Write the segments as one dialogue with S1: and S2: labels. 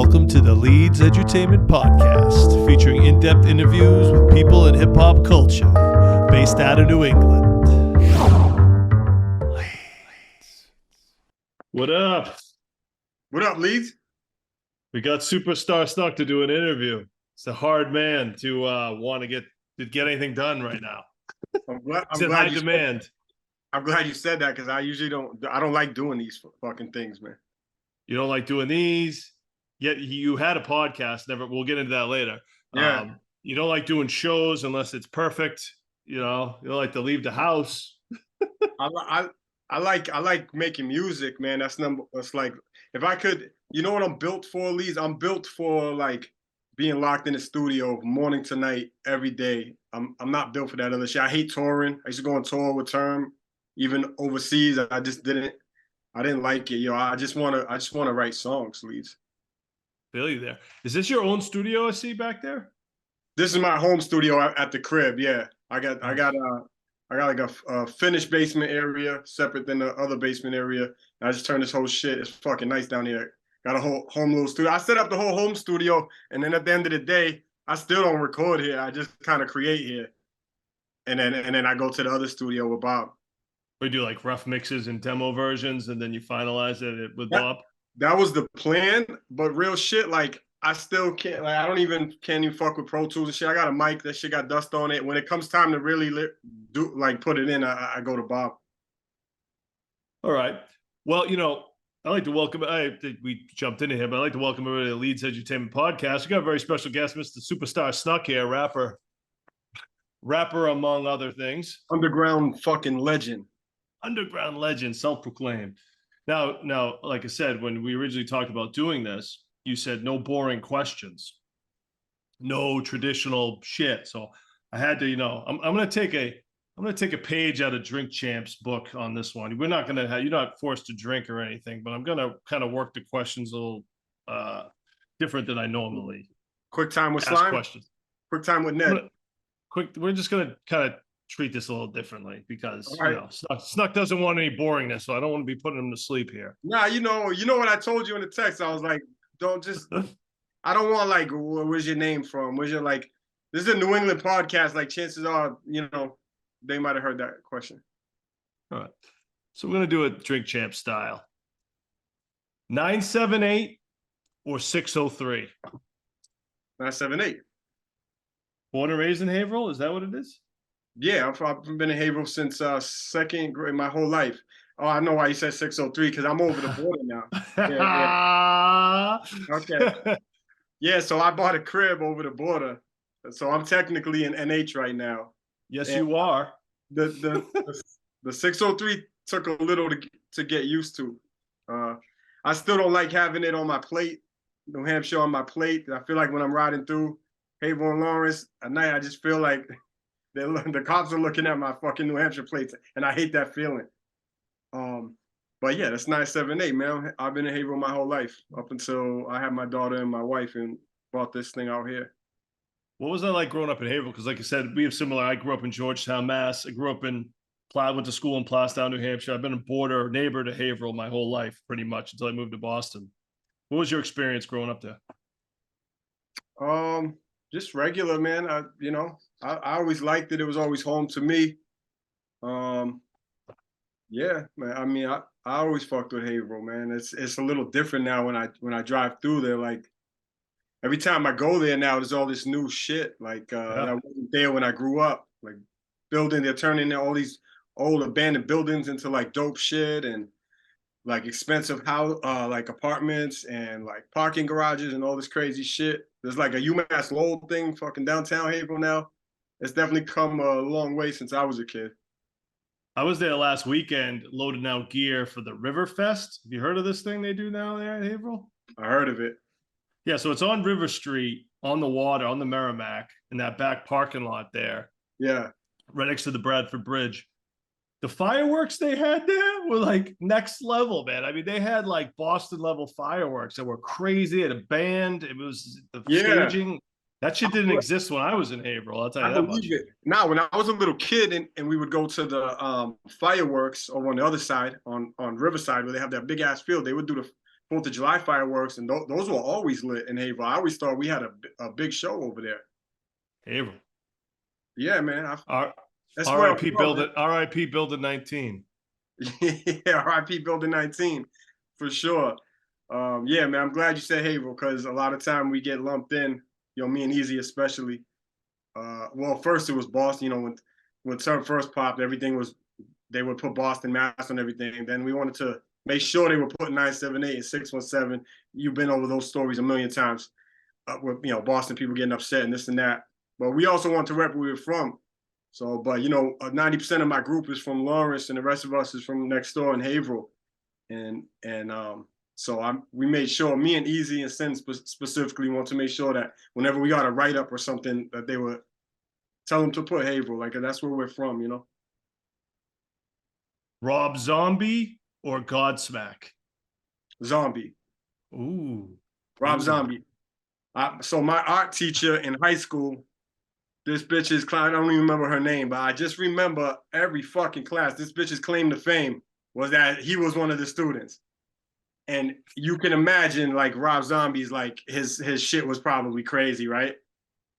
S1: Welcome to the Leedz Edutainment Podcast, featuring in-depth interviews with people in hip-hop culture, based out of New England. Leedz. What up?
S2: What up, Leedz?
S1: We got Superstah Snuk to do an interview. It's a hard man to want to get anything done right now.
S2: I'm glad
S1: high demand.
S2: I'm glad you said that because I usually don't like doing these fucking things, man.
S1: You don't like doing these? Yet you had a podcast. We'll get into that later.
S2: Yeah.
S1: You don't like doing shows unless it's perfect. You don't like to leave the house.
S2: I like making music, man. That's like if I could, you know what I'm built for, Leedz? I'm built for like being locked in the studio morning to night every day. I'm not built for that other shit. I hate touring. I used to go on tour with Term, even overseas. I didn't like it. I just wanna write songs, Leedz.
S1: Feel you there. Is this your own studio I see back there?
S2: This is my home studio at the crib. Yeah, I got like a finished basement area separate than the other basement area. And I just turned this whole shit. It's fucking nice down here. Got a whole home little studio. I set up the whole home studio, and then at the end of the day, I still don't record here. I just kind of create here, and then I go to the other studio with Bob.
S1: We do like rough mixes and demo versions, and then you finalize it with Bob.
S2: That was the plan, but real shit, like I still can't. Like can't even fuck with Pro Tools and shit. I got a mic that shit got dust on it. When it comes time to really put it in, I go to Bob.
S1: All right. Well, I like to welcome. We jumped into here, but I'd like to welcome everybody to the Leedz Edutainment Podcast. We got a very special guest, Mr. Superstah Snuk here, rapper among other things.
S2: Underground fucking legend.
S1: Underground legend, self-proclaimed. Now, like I said, when we originally talked about doing this, you said no boring questions, no traditional shit. So I had to, I'm gonna take a page out of Drink Champ's book on this one. We're not gonna you're not forced to drink or anything, but I'm gonna kind of work the questions a little different than I normally.
S2: Quick time with Slime.
S1: Questions.
S2: Quick time with Ned.
S1: We're just gonna kind of treat this a little differently because Snuk doesn't want any boringness, so I don't want to be putting him to sleep here.
S2: Nah, you know what I told you in the text. I was like, I don't want like, where's your name from? Where's your like? This is a New England podcast. Like, chances are, they might have heard that question.
S1: All right, so we're gonna do it Drink Champ style. 978 or 603.
S2: 978.
S1: Born and raised in Haverhill, is that what it is?
S2: Yeah, I've been in Haverhill since second grade, my whole life. Oh, I know why you said 603, because I'm over the border now. Yeah. Okay. Yeah, so I bought a crib over the border. So I'm technically in NH right now.
S1: Yes, you are.
S2: The 603 took a little to get used to. I still don't like having it on my plate, New Hampshire on my plate. I feel like when I'm riding through Haverhill and Lawrence at night, I just feel like the cops are looking at my fucking New Hampshire plates, and I hate that feeling. But yeah, that's 978, man. I've been in Haverhill my whole life up until I had my daughter and my wife and bought this thing out here.
S1: What was that like growing up in Haverhill? Because like I said, we have similar. I grew up in Georgetown, Mass. I grew up went to school in Plastown, New Hampshire. I've been a neighbor to Haverhill my whole life, pretty much, until I moved to Boston. What was your experience growing up there?
S2: Just regular, man. I always liked it. It was always home to me. Yeah, man. I mean, I always fucked with Haverhill, man. It's a little different now when I drive through there. Like every time I go there now, there's all this new shit. Like that wasn't there when I grew up. Like they're turning all these old abandoned buildings into like dope shit and like expensive like apartments and like parking garages and all this crazy shit. There's like a UMass Lowell thing fucking downtown Haverhill now. It's definitely come a long way since I was a kid.
S1: I was there last weekend loading out gear for the River Fest. Have you heard of this thing they do now there in Haverhill?
S2: I heard of it.
S1: Yeah, so it's on River Street, on the water, on the Merrimack, in that back parking lot there.
S2: Yeah. Right
S1: next to the Bradford Bridge. The fireworks they had there were like next level, man. I mean, they had like Boston level fireworks that were crazy. They had a band. It was the staging. That shit didn't exist when I was in Haverhill. I'll tell you that much.
S2: Now, when I was a little kid and we would go to the fireworks over on the other side, on Riverside, where they have that big ass field, they would do 4th of July fireworks, and those were always lit in Haverhill. I always thought we had a big show over there.
S1: Haverhill.
S2: Yeah, man. That's where I'm
S1: R.I.P.
S2: from,
S1: Build it. R.I.P. Building 19.
S2: yeah, R.I.P. Building 19, for sure. Yeah, man, I'm glad you said Haverhill because a lot of time we get lumped in, me and Easy especially. Well, first it was Boston, when Turn first popped, they would put Boston Mass on everything. Then we wanted to make sure they were putting 978 and 617. You've been over those stories a million times with, Boston people getting upset and this and that. But we also want to rep where we're from. So, but 90% of my group is from Lawrence, and the rest of us is from next door in Haverhill, and so we made sure, me and Easy and Sin specifically want to make sure that whenever we got a write up or something, that they would tell them to put Haverhill, like that's where we're from,
S1: Rob Zombie or Godsmack?
S2: Zombie.
S1: Ooh,
S2: Rob
S1: Ooh.
S2: Zombie. So my art teacher in high school, this bitch's I don't even remember her name, but I just remember every fucking class, this bitch's claim to fame was that he was one of the students. And you can imagine, like, Rob Zombie's, like, his shit was probably crazy, right?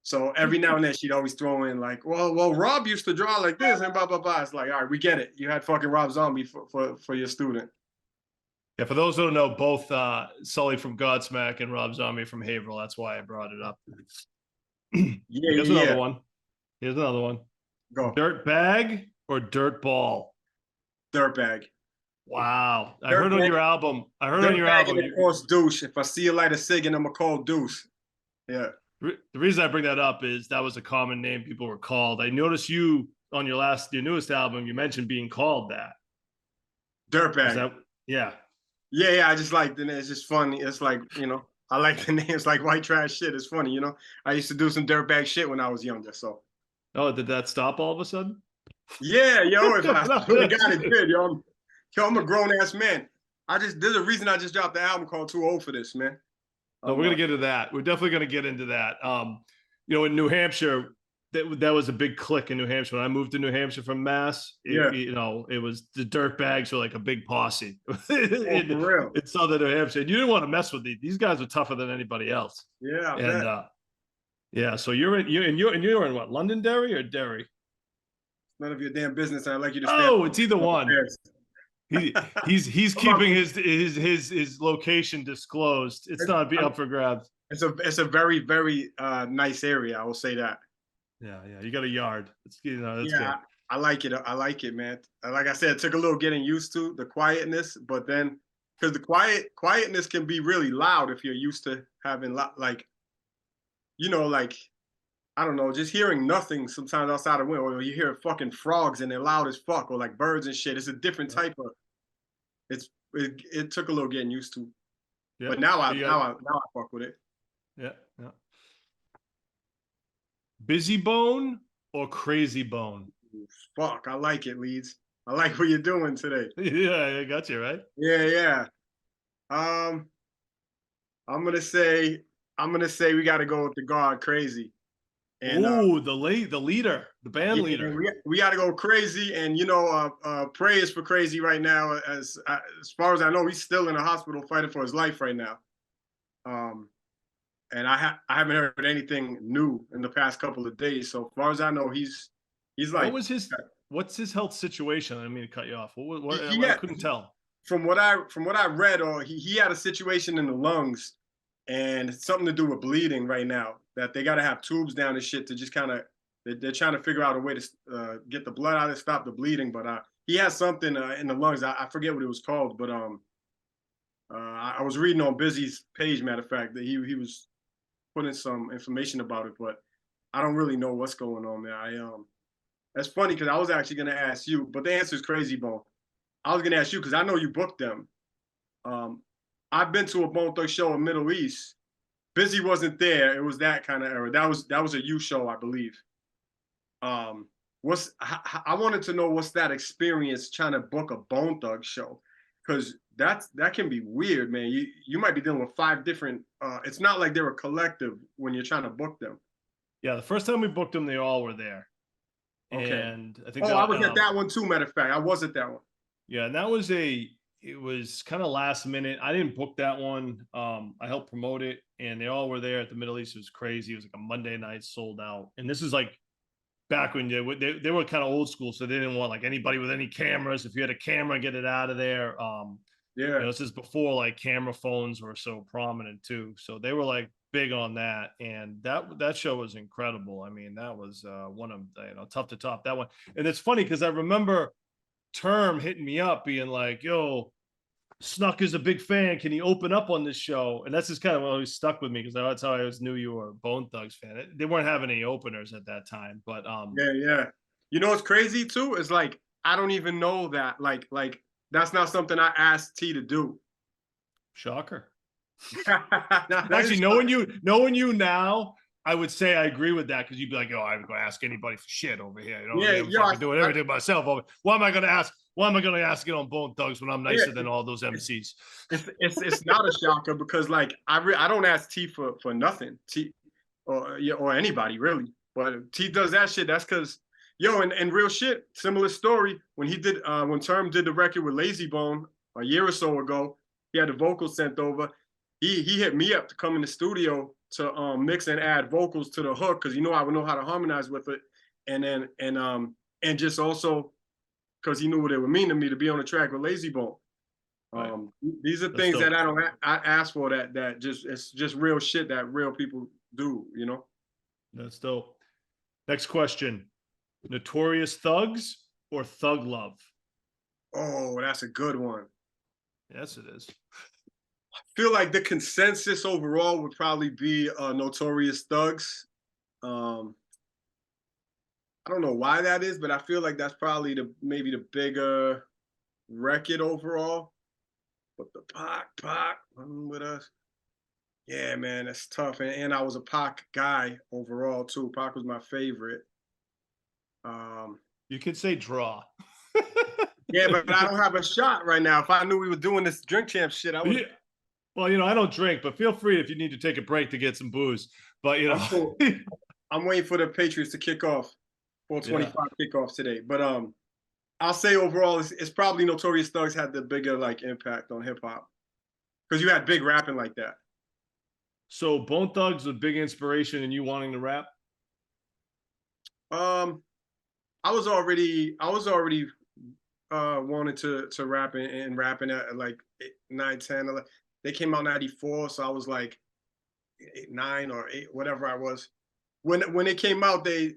S2: So every now and then she'd always throw in, like, well, Rob used to draw like this and blah, blah, blah. It's like, all right, we get it. You had fucking Rob Zombie for your student.
S1: Yeah, for those who don't know, both Sully from Godsmack and Rob Zombie from Haverhill. That's why I brought it up. Here's another one. Here's another one.
S2: Go.
S1: Dirt bag or dirt ball?
S2: Dirt bag.
S1: Wow. I heard on your album.
S2: Of course, douche. If I see a light of cig, I'm gonna call deuce. Yeah.
S1: The reason I bring that up is that was a common name people were called. I noticed you on your newest album, you mentioned being called that.
S2: Dirtbag.
S1: Yeah.
S2: Yeah. I just like it. It's just funny. It's like, I like the names, like white trash shit. It's funny, I used to do some dirtbag shit when I was younger. So.
S1: Oh, did that stop all of a sudden?
S2: Yeah, if I really got it did, I'm a grown ass man. There's a reason I just dropped the album called Too Old for This, man.
S1: No, we're gonna get into that. We're definitely gonna get into that. In New Hampshire, that was a big clique in New Hampshire. When I moved to New Hampshire from Mass, it was the dirt bags were like a big posse in Southern New Hampshire. And you didn't want to mess with these. These guys were tougher than anybody else.
S2: Yeah,
S1: and yeah. So you're in what, Londonderry or Derry?
S2: None of your damn business. I'd like you to.
S1: Oh, it's either one. He's keeping his location disclosed. It's not up for grabs.
S2: It's a very, very nice area. I will say that.
S1: Yeah. You got a yard. That's good.
S2: I like it. I like it, man. Like I said, it took a little getting used to the quietness, but then because the quietness can be really loud if you're used to having like I don't know, just hearing nothing sometimes outside the window, or you hear fucking frogs and they're loud as fuck, or like birds and shit. It's a different type of. It took a little getting used to, but now I fuck with it.
S1: Yeah. Busy Bone or Crazy Bone?
S2: Fuck, I like it, Leedz. I like what you're doing today.
S1: Yeah, I got you right.
S2: Yeah. I'm gonna say we got to go with the guard, Crazy.
S1: And the leader, the band leader.
S2: We got to go Crazy, and prayers for Crazy right now. As far as I know, he's still in the hospital fighting for his life right now. And I haven't heard anything new in the past couple of days. So as far as I know, he's like.
S1: What's his health situation? I didn't mean to cut you off. I couldn't tell.
S2: From what I read, he had a situation in the lungs, and it's something to do with bleeding right now. That they got to have tubes down and shit to just kind of. They're trying to figure out a way to get the blood out and stop the bleeding. But he has something in the lungs. I forget what it was called, but I was reading on Busy's page, matter of fact, that he was putting some information about it, but I don't really know what's going on, man. That's funny because I was actually going to ask you, but the answer is Crazy Bone. I was going to ask you because I know you booked them. I've been to a Bone Thugs show in Middle East. Busy wasn't there. It was that kind of era. That was a U show, I believe. I wanted to know what's that experience trying to book a Bone Thugs show, because that can be weird, man. You might be dealing with 5 different. It's not like they're a collective when you're trying to book them.
S1: Yeah, the first time we booked them, they all were there. Okay. And I think
S2: I was at that one too. Matter of fact, I was at that one.
S1: Yeah, and that was a it was kind of last minute. I didn't book that one. I helped promote it, and they all were there at the Middle East. It was crazy. It was like a Monday night, sold out. And this is like back when they were kind of old school, so they didn't want like anybody with any cameras. If you had a camera, get it out of there.
S2: Yeah.
S1: This is before like camera phones were so prominent too. So they were like big on that, and that show was incredible. I mean, that was one of tough to top that one. And it's funny because I remember Term hitting me up, being like, "Yo, Snuk is a big fan. Can he open up on this show?" And that's just kind of always stuck with me because that's how I always knew you were a Bone Thugs fan. They weren't having any openers at that time, but
S2: Yeah. You know what's crazy too is like I don't even know that like that's not something I asked T to do.
S1: shocker.
S2: That
S1: Actually,
S2: is
S1: knowing you now, I would say I agree with that because you'd be like, "Oh, I'm going to ask anybody for shit over here." You know,
S2: Yeah,
S1: I'm fucking doing everything myself. Why am I going to ask? Why am I going to ask it on Bone Thugs when I'm nicer than all those MCs?
S2: It's not a shocker because like I don't ask T for nothing. T or anybody really. But T does that shit. That's because and real shit. Similar story when he did when Term did the record with Lazy Bone a year or so ago. He had the vocals sent over. He hit me up to come in the studio to mix and add vocals to the hook because I would know how to harmonize with it, and then and just also because he knew what it would mean to me to be on the track with Lazy Bone.
S1: Right.
S2: These are
S1: That's
S2: things
S1: dope.
S2: that I ask for that just it's just real shit that real people do.
S1: That's dope. Next question: Notorious Thugs or Thug Love?
S2: Oh, that's a good one.
S1: Yes, it is.
S2: I feel like the consensus overall would probably be Notorious Thugs. Um, I don't know why that is, but I feel like that's probably maybe the bigger record overall. But the Pac with us. Yeah, man, that's tough. And I was a Pac guy overall too. Pac was my favorite.
S1: You could say draw.
S2: Yeah, but I don't have a shot right now. If I knew we were doing this drink champ shit, I would.
S1: Yeah. Well, I don't drink, but feel free if you need to take a break to get some booze. But
S2: I'm cool. I'm waiting for the Patriots to kick off. 4:25 kickoff today. But I'll say overall, it's probably Notorious Thugs had the bigger like impact on hip hop because you had big rapping like that.
S1: So Bone Thugs was a big inspiration in you wanting to rap?
S2: I was already wanted to rap and rapping at like 9, 10, 11. They came out 94, so I was like 8, 9 or 8, whatever I was. When it came out, they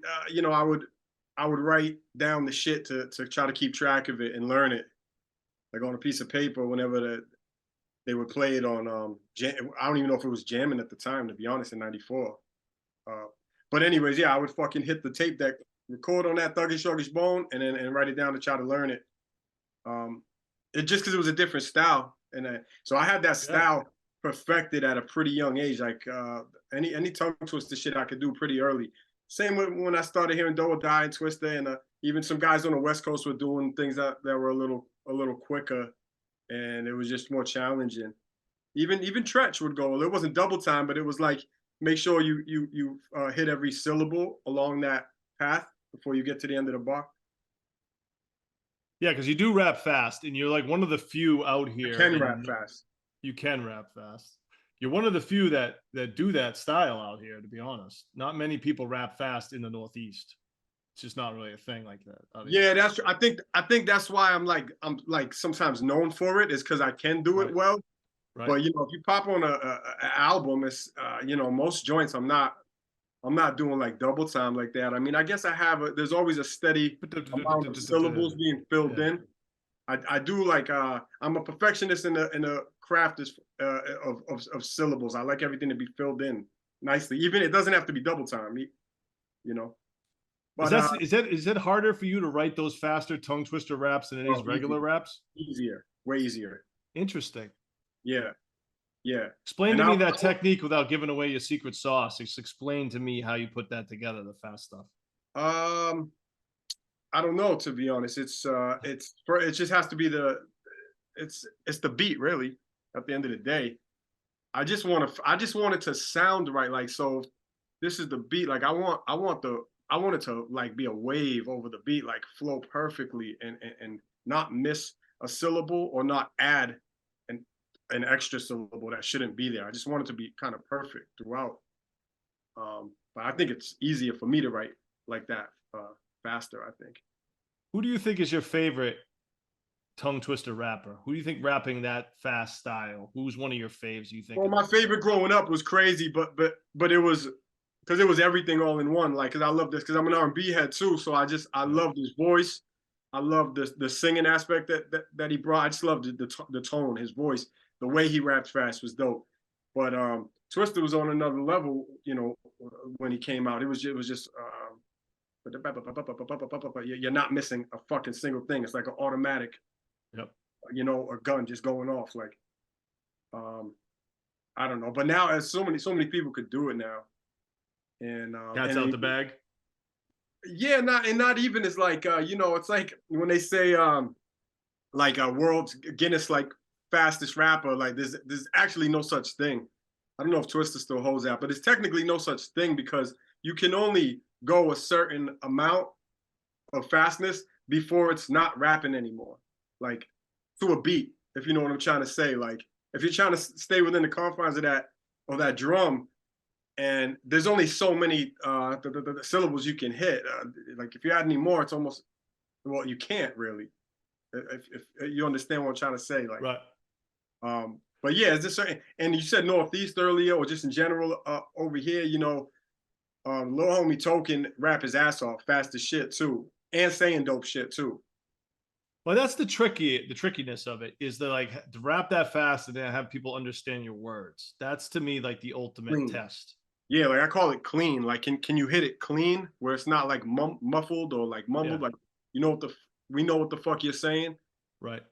S2: I would write down the shit to try to keep track of it and learn it, like on a piece of paper whenever they would play it on. I don't even know if it was jamming at the time, to be honest, in '94. But anyways, yeah, I would fucking hit the tape deck, record on that Thuggish Shuggish Bone, and then write it down to try to learn it. It just because it was a different style, and so I had that style perfected at a pretty young age. Like any tongue twister shit I could do pretty early. Same when I started hearing Do or Die and Twister, and even some guys on the West Coast were doing things that were a little quicker, and it was just more challenging. Even Tretch would go. It wasn't double time, but it was like make sure you hit every syllable along that path before you get to the end of the bar.
S1: Yeah, because you do rap fast, and you're like one of the few out here.
S2: I can rap fast.
S1: You can rap fast. You're one of the few that do that style out here, to be honest. Not many people rap fast in the Northeast. It's just not really a thing like that.
S2: Yeah, that's. I think that's why I'm like sometimes known for it is because I can do it well.
S1: Right.
S2: But if you pop on a album, it's most joints I'm not doing like double time like that. I mean, I guess there's always a steady amount of syllables being filled in. I do like I'm a perfectionist in the craft of syllables. I like everything to be filled in nicely. Even it doesn't have to be double time, But
S1: is it harder for you to write those faster tongue twister raps than it is regular raps?
S2: Easier, way easier.
S1: Interesting.
S2: Yeah.
S1: Explain to me that technique without giving away your secret sauce. Just explain to me how you put that together, the fast stuff.
S2: I don't know, to be honest. It just has to be it's the beat, really. At the end of the day, I just want it to sound right. Like, so this is the beat. Like, I want it to like be a wave over the beat, like flow perfectly and not miss a syllable or not add an extra syllable that shouldn't be there. I just want it to be kind of perfect throughout. But I think it's easier for me to write like that faster, I think.
S1: Who do you think is your favorite tongue twister rapper? Who do you think rapping that fast style? Who's one of your faves you think?
S2: Well, my favorite growing up was Crazy, but it was because it was everything all in one. Like, cause I love this, cause I'm an R&B head too. So I love his voice. I love the singing aspect that he brought. I just loved the tone, his voice, the way he raps fast was dope. But Twister was on another level, you know, when he came out. It was just you're not missing a fucking single thing. It's like an automatic,
S1: Yep.
S2: you know, a gun just going off. Like, I don't know. But now, as so many people could do it now, and
S1: Cat's out the bag.
S2: yeah, not even as like you know, it's like when they say like a world's Guinness like fastest rapper, like there's actually no such thing. I don't know if Twister still holds that, but it's technically no such thing because you can only go a certain amount of fastness before it's not rapping anymore, like to a beat, if you know what I'm trying to say. Like if you're trying to stay within the confines of that drum, and there's only so many the syllables you can hit. Like if you add any more, it's almost, well, you can't really. If you understand what I'm trying to say, like
S1: Right.
S2: But yeah, it's just certain. And you said Northeast earlier, or just in general over here, you know, little homie Token rap his ass off, fast as shit too, and saying dope shit too.
S1: Well, that's the trickiness of it is like to rap that fast and then have people understand your words. That's to me like the ultimate
S2: Clean.
S1: test.
S2: Yeah, like I call it clean. Like, can you hit it clean where it's not like muffled or like mumbled?
S1: Yeah.
S2: Like, you know we know what the fuck you're saying.
S1: Right.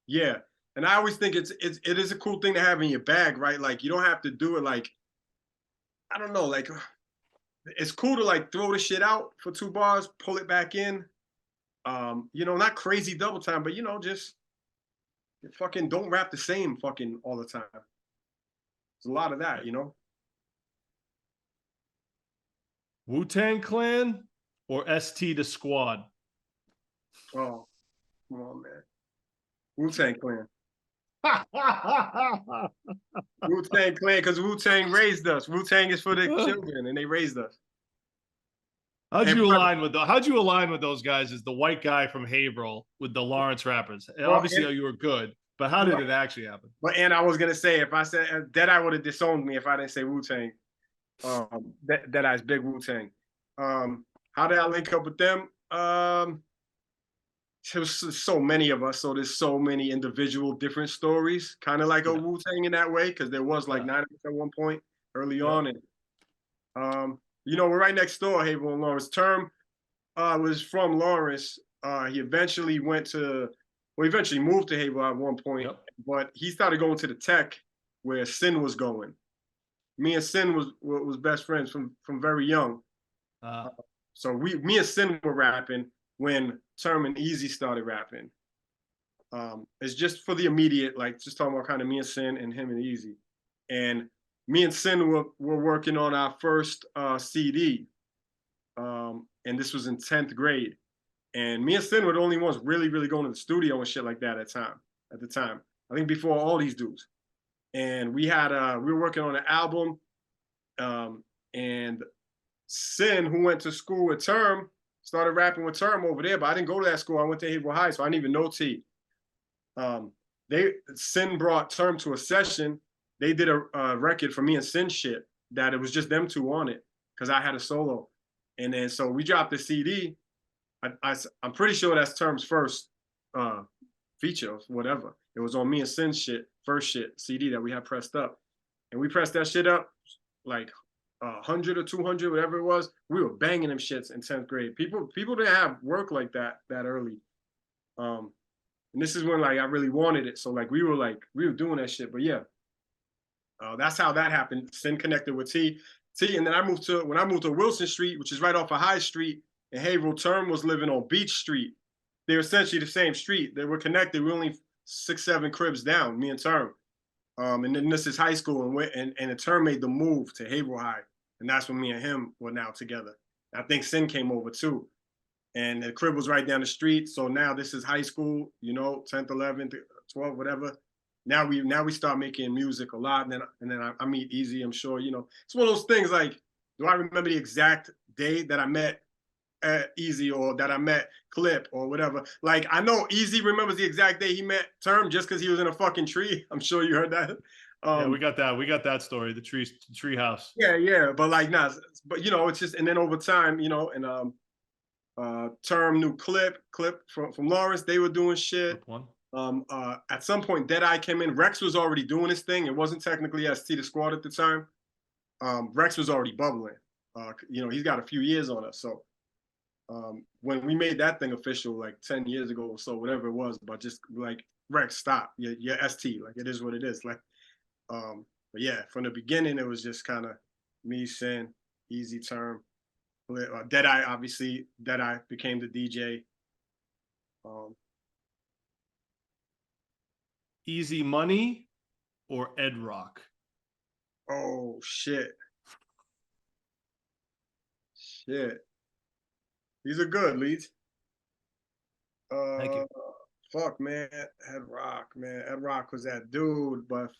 S2: Yeah, and I always think it is a cool thing to have in your bag, right? Like you don't have to do it like, I don't know, like it's cool to like throw the shit out for 2 bars, pull it back in. You know, not crazy double time, but you know, just fucking don't rap the same fucking all the time. There's a lot of that, you know.
S1: Wu-Tang Clan or ST the Squad?
S2: Oh, come on, man. Wu-Tang Clan. Wu-Tang Clan, because Wu-Tang raised us. Wu-Tang is for the children, and they raised us.
S1: How'd you align with those guys as the white guy from Haverhill with the Lawrence rappers?
S2: Well,
S1: Obviously, you were good, but how did it actually happen?
S2: But and I was gonna say, if I said that, I would have disowned me if I didn't say Wu-Tang. That I's big Wu-Tang. How did I link up with them? There's so many of us, so there's so many individual different stories, kind of like a Wu-Tang in that way, because there was like 9 at one point early on, and you know, we're right next door, Haverhill and Lawrence. Term was from Lawrence. He eventually moved to Haverhill at one point, but he started going to the tech where Sin was going. Me and Sin was best friends from very young. So me and Sin were rapping when Term and Easy started rapping. It's just for the immediate, like just talking about kind of me and Sin and him and Easy. And me and Sin were working on our first CD. And this was in 10th grade. And me and Sin were the only ones really going to the studio and shit like that at the time. I think before all these dudes. And we were working on an album. And Sin, who went to school with Term, started rapping with Term over there, but I didn't go to that school. I went to Haverhill High, so I didn't even know T. Sin brought Term to a session. They did a record for me and Sin shit that it was just them two on it because I had a solo. And then so we dropped the CD. I'm pretty sure that's Term's first feature, whatever. It was on me and Sin's first CD that we had pressed up. And we pressed that shit up like 100 or 200, whatever it was. We were banging them shits in 10th grade. People didn't have work like that early. And this is when like I really wanted it. So like we were doing that shit. But yeah, that's how that happened. Sin connected with T, and then when I moved to Wilson Street, which is right off of High Street, and Haverhill. Term was living on Beach Street. They're essentially the same street. They were connected. We're only 6-7 cribs down, me and Term. And then this is high school, and the Term made the move to Haverhill High, and that's when me and him were now together. I think Sin came over too. and the crib was right down the street. So now this is high school, you know, 10th, 11th, 12th, whatever. Now we start making music a lot, and then I meet Easy. I'm sure, you know, it's one of those things like, do I remember the exact day that I met Easy or that I met Clip or whatever? Like, I know Easy remembers the exact day he met Term just because he was in a fucking tree. I'm sure you heard that.
S1: Yeah, we got that. We got that story. The tree house.
S2: Yeah, but like, nah, but you know, it's just, and then over time, you know, and Term knew Clip from Lawrence. They were doing shit.
S1: One.
S2: At some point, Deadeye came in. Rex was already doing his thing. It wasn't technically ST the Squad at the time. Rex was already bubbling. You know, he's got a few years on us. So when we made that thing official, like 10 years ago or so, whatever it was, but just like, Rex, stop. You're ST. Like, it is what it is. Like, but yeah, from the beginning, it was just kind of me, Sin, Easy, Term, Deadeye. Obviously, Deadeye became the DJ.
S1: Easy Money or Ed Rock?
S2: Oh shit. These are good, Leedz.
S1: Thank you.
S2: Fuck, man. Ed Rock, man. Ed Rock was that dude, but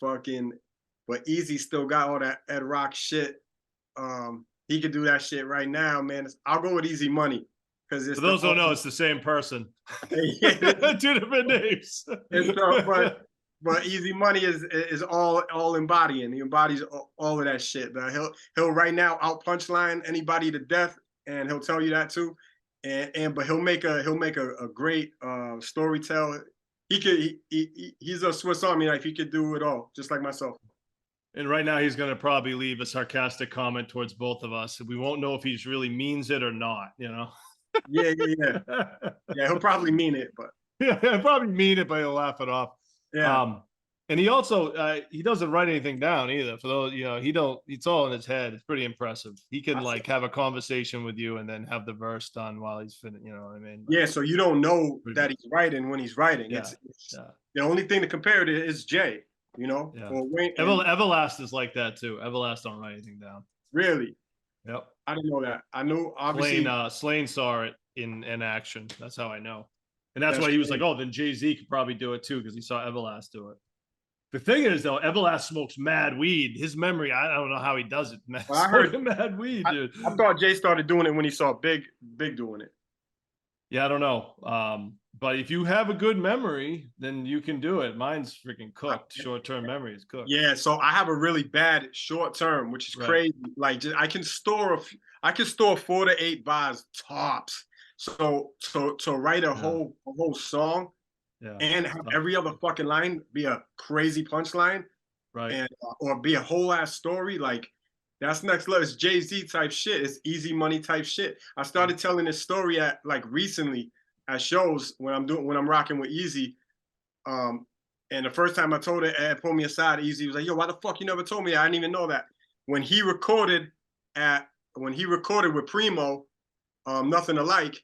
S2: Easy still got all that Ed Rock shit. He could do that shit right now, man. I'll go with Easy Money. For
S1: those who don't know, it's the same person. Two different names.
S2: But Easy Money is all embodying. He embodies all of that shit. He'll right now out punchline anybody to death, and he'll tell you that too. But he'll make a great storyteller. He's a Swiss Army knife. He could do it all, just like myself.
S1: And right now he's going to probably leave a sarcastic comment towards both of us. We won't know if he really means it or not, you know?
S2: Yeah. Yeah, he'll probably mean it, but
S1: yeah, he'll probably mean it, but he'll laugh it off.
S2: Yeah.
S1: And he also he doesn't write anything down either. For those, you know, it's all in his head. It's pretty impressive. He can like have a conversation with you and then have the verse done while he's finished. You know what I mean?
S2: Yeah. So you don't know that he's writing when he's writing.
S1: Yeah.
S2: It's the only thing to compare it is Jay. You know,
S1: yeah.
S2: Or Wayne,
S1: Everlast is like that too. Everlast don't write anything down.
S2: Really?
S1: Yep.
S2: I didn't know that. I knew obviously.
S1: Slain saw it in action. That's how I know. And that's why he was like, oh, then Jay-Z could probably do it too, because he saw Everlast do it. The thing is, though, Everlast smokes mad weed. His memory, I don't know how he does it. Man.
S2: Well, I heard
S1: mad weed, dude.
S2: I thought Jay started doing it when he saw Big doing it.
S1: Yeah, I don't know. But if you have a good memory, then you can do it. Mine's freaking cooked. Short-term memory is cooked.
S2: Yeah, so I have a really bad short-term, which is crazy. Like, I can store 4 to 8 bars tops. So to write a whole song and have every other fucking line be a crazy punchline,
S1: right?
S2: And or be a whole ass story, like, that's next level. It's Jay-Z type shit. It's Easy Money type shit. I started telling this story at recently at shows when I'm rocking with Easy. And the first time I told it, Ed pulled me aside. Easy was like, "Yo, why the fuck you never told me that? I didn't even know that." When he recorded with Primo, Nothing Alike,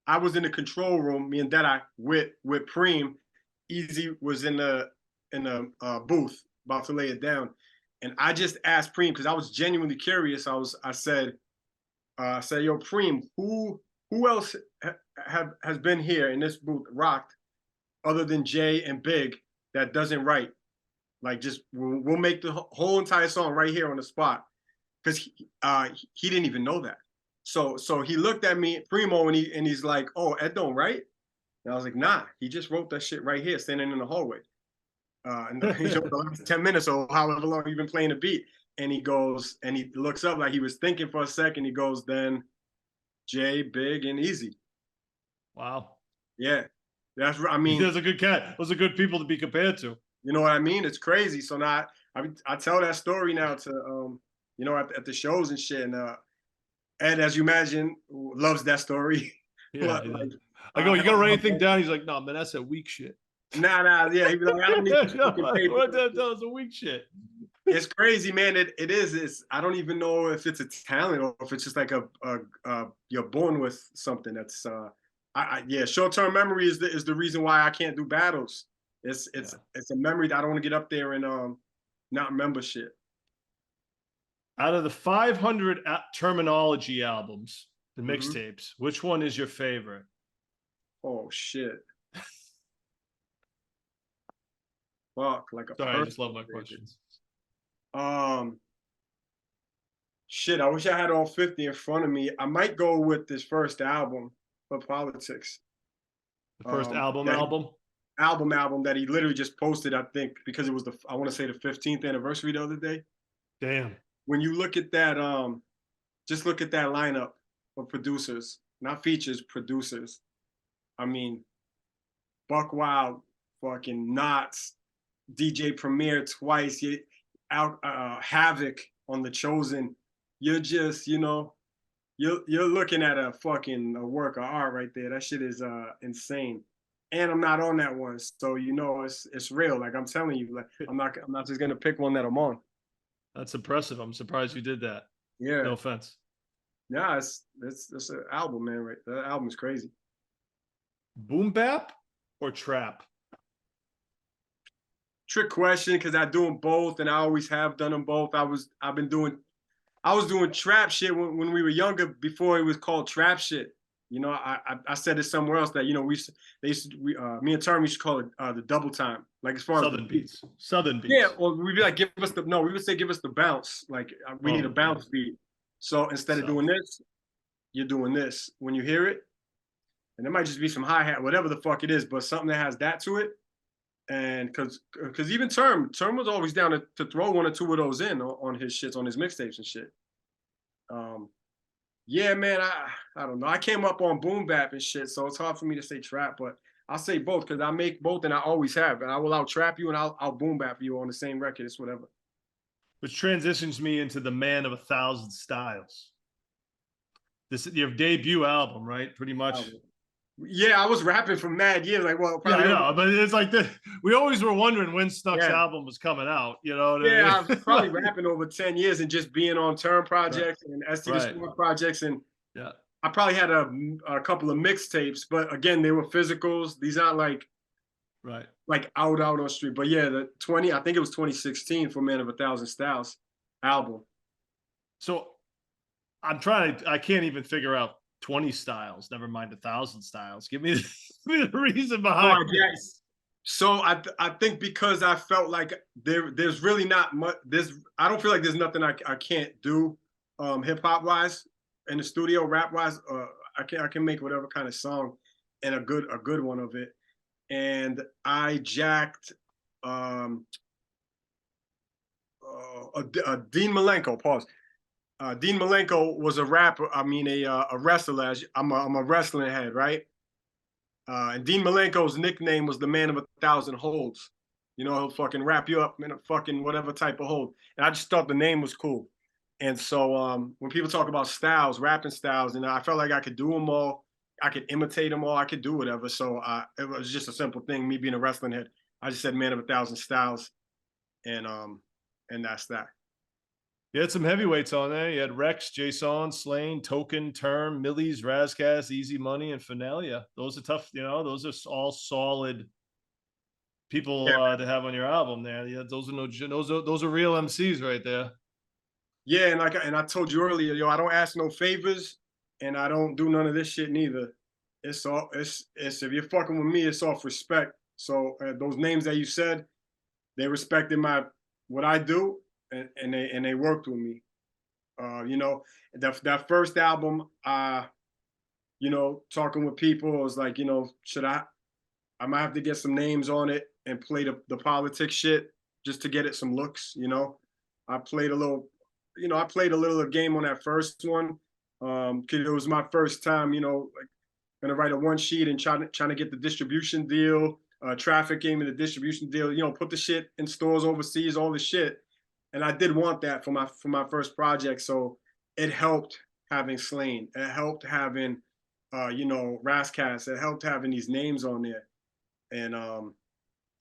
S2: I was in the control room, me and Deadeye with Preem. Easy was in the booth about to lay it down. And I just asked Preem, because I was genuinely curious. I said, "Yo, Preem, who else has been here in this booth rocked other than Jay and Big that doesn't write? Like, just we'll make the whole entire song right here on the spot." Because he didn't even know that. So he looked at me, Primo, and he's like, "Oh, Ed don't write?" And I was like, "Nah, he just wrote that shit right here, standing in the hallway." And he showed the last 10 minutes or however long you've been playing the beat. And he goes, and he looks up like he was thinking for a second. He goes, "Then Jay, Big, and Easy."
S1: Wow.
S2: Yeah. I mean,
S1: there's a good cat. Those are good people to be compared to.
S2: You know what I mean? It's crazy. So now I tell that story now to, you know, at the shows and shit. And Ed, as you imagine, loves that story.
S1: Yeah. I go, "You gotta write anything down?" He's like, "No, man, that's a weak shit."
S2: Nah. Yeah, he'd be like, "I don't need this fucking paper."
S1: What that was a weak shit.
S2: It's crazy, man. It is. It's, I don't even know if it's a talent or if it's just like you're born with something that's yeah. Short-term memory is the reason why I can't do battles. It's a memory that I don't want to get up there and not remember shit.
S1: Out of the 500 terminology albums The
S2: Mm-hmm.
S1: mixtapes. Which one is your favorite?
S2: Oh shit. Fuck, like a
S1: Sorry, I just love
S2: personal
S1: my
S2: favorite.
S1: questions.
S2: Um, Shit, I wish I had all 50 in front of me. I might go with this first album for Politics.
S1: The first album
S2: That
S1: album?
S2: album that he literally just posted, I think, because it was I want to say the 15th anniversary the other day.
S1: Damn.
S2: When you look at that, just look at that lineup of producers, not features, producers. I mean, Buck Wild, fucking Knots, DJ Premier twice, Havoc on The Chosen. You're just, you're looking at a work of art right there. That shit is insane. And I'm not on that one, so it's real. Like I'm telling you, like I'm not just gonna pick one that I'm on.
S1: That's impressive. I'm surprised you did that.
S2: Yeah,
S1: No offense.
S2: yeah, it's an album, man. Right, that album's crazy.
S1: Boom bap or trap?
S2: Trick question, because I do them both, and I always have done them both. I was doing trap shit when we were younger, before it was called trap shit. I said it somewhere else that me and Term used to call it the double time. Like as far as the
S1: Southern beats. Southern beats.
S2: yeah, well, we'd be like, we would say give us the bounce. Like we need a bounce beat. So instead of doing this, you're doing this when you hear it, and it might just be some hi hat, whatever the fuck it is, but something that has that to it. And because even Term was always down to throw one or two of those in on his shits, on his mixtapes and shit. Yeah, man, I don't know. I came up on boom bap and shit, so it's hard for me to say trap, but I'll say both because I make both and I always have. And I will out trap you and I'll boom bap you on the same record. It's whatever.
S1: Which transitions me into the man of 1,000 styles. This is your debut album, right? Pretty much.
S2: Yeah, I was rapping for mad years. Like, well,
S1: yeah, I know, but it's like we always were wondering when Snuk's album was coming out. You know what I mean?
S2: I was probably rapping over 10 years and just being on Term projects and ST the Sport projects, and I probably had a couple of mixtapes, but again, they were physicals. These aren't like out on the street. But yeah, I think it was 2016 for Man of 1,000 Styles album.
S1: So I can't even figure out 20 styles, never mind 1,000 styles. Give me the reason behind this.
S2: So I think because I felt like there's really not much. I don't feel like there's nothing I can't do hip hop wise in the studio, rap wise. I can make whatever kind of song, and a good one of it. And I jacked Dean Malenko. Pause. Dean Malenko was a rapper. I mean, a wrestler. I'm a wrestling head, right? And Dean Malenko's nickname was the man of 1,000 holds. He'll fucking wrap you up in a fucking whatever type of hold. And I just thought the name was cool. And so when people talk about styles, rapping styles, I felt like I could do them all. I could imitate them all. I could do whatever. So it was just a simple thing. Me being a wrestling head, I just said man of 1,000 styles, and that's that.
S1: You had some heavyweights on there. You had Rex, Jason, Slane, Token, Term, Millies, Razcast, Easy Money, and Finalia. Those are tough. Those are all solid people to have on your album there. Yeah, those are real MCs right there.
S2: Yeah, and I told you earlier, I don't ask no favors, and I don't do none of this shit neither. It's if you're fucking with me, it's off respect. So those names that you said, they respected what I do, and they worked with me. That first album, talking with people, it was like, should I might have to get some names on it and play the politics shit just to get it some looks. I played a little game on that first one, because it was my first time, gonna write a one sheet and trying to get the distribution deal, trafficking and the distribution deal, put the shit in stores overseas, all the shit. And I did want that for my first project. So it helped having Slane. It helped having Razcast. It helped having these names on there. And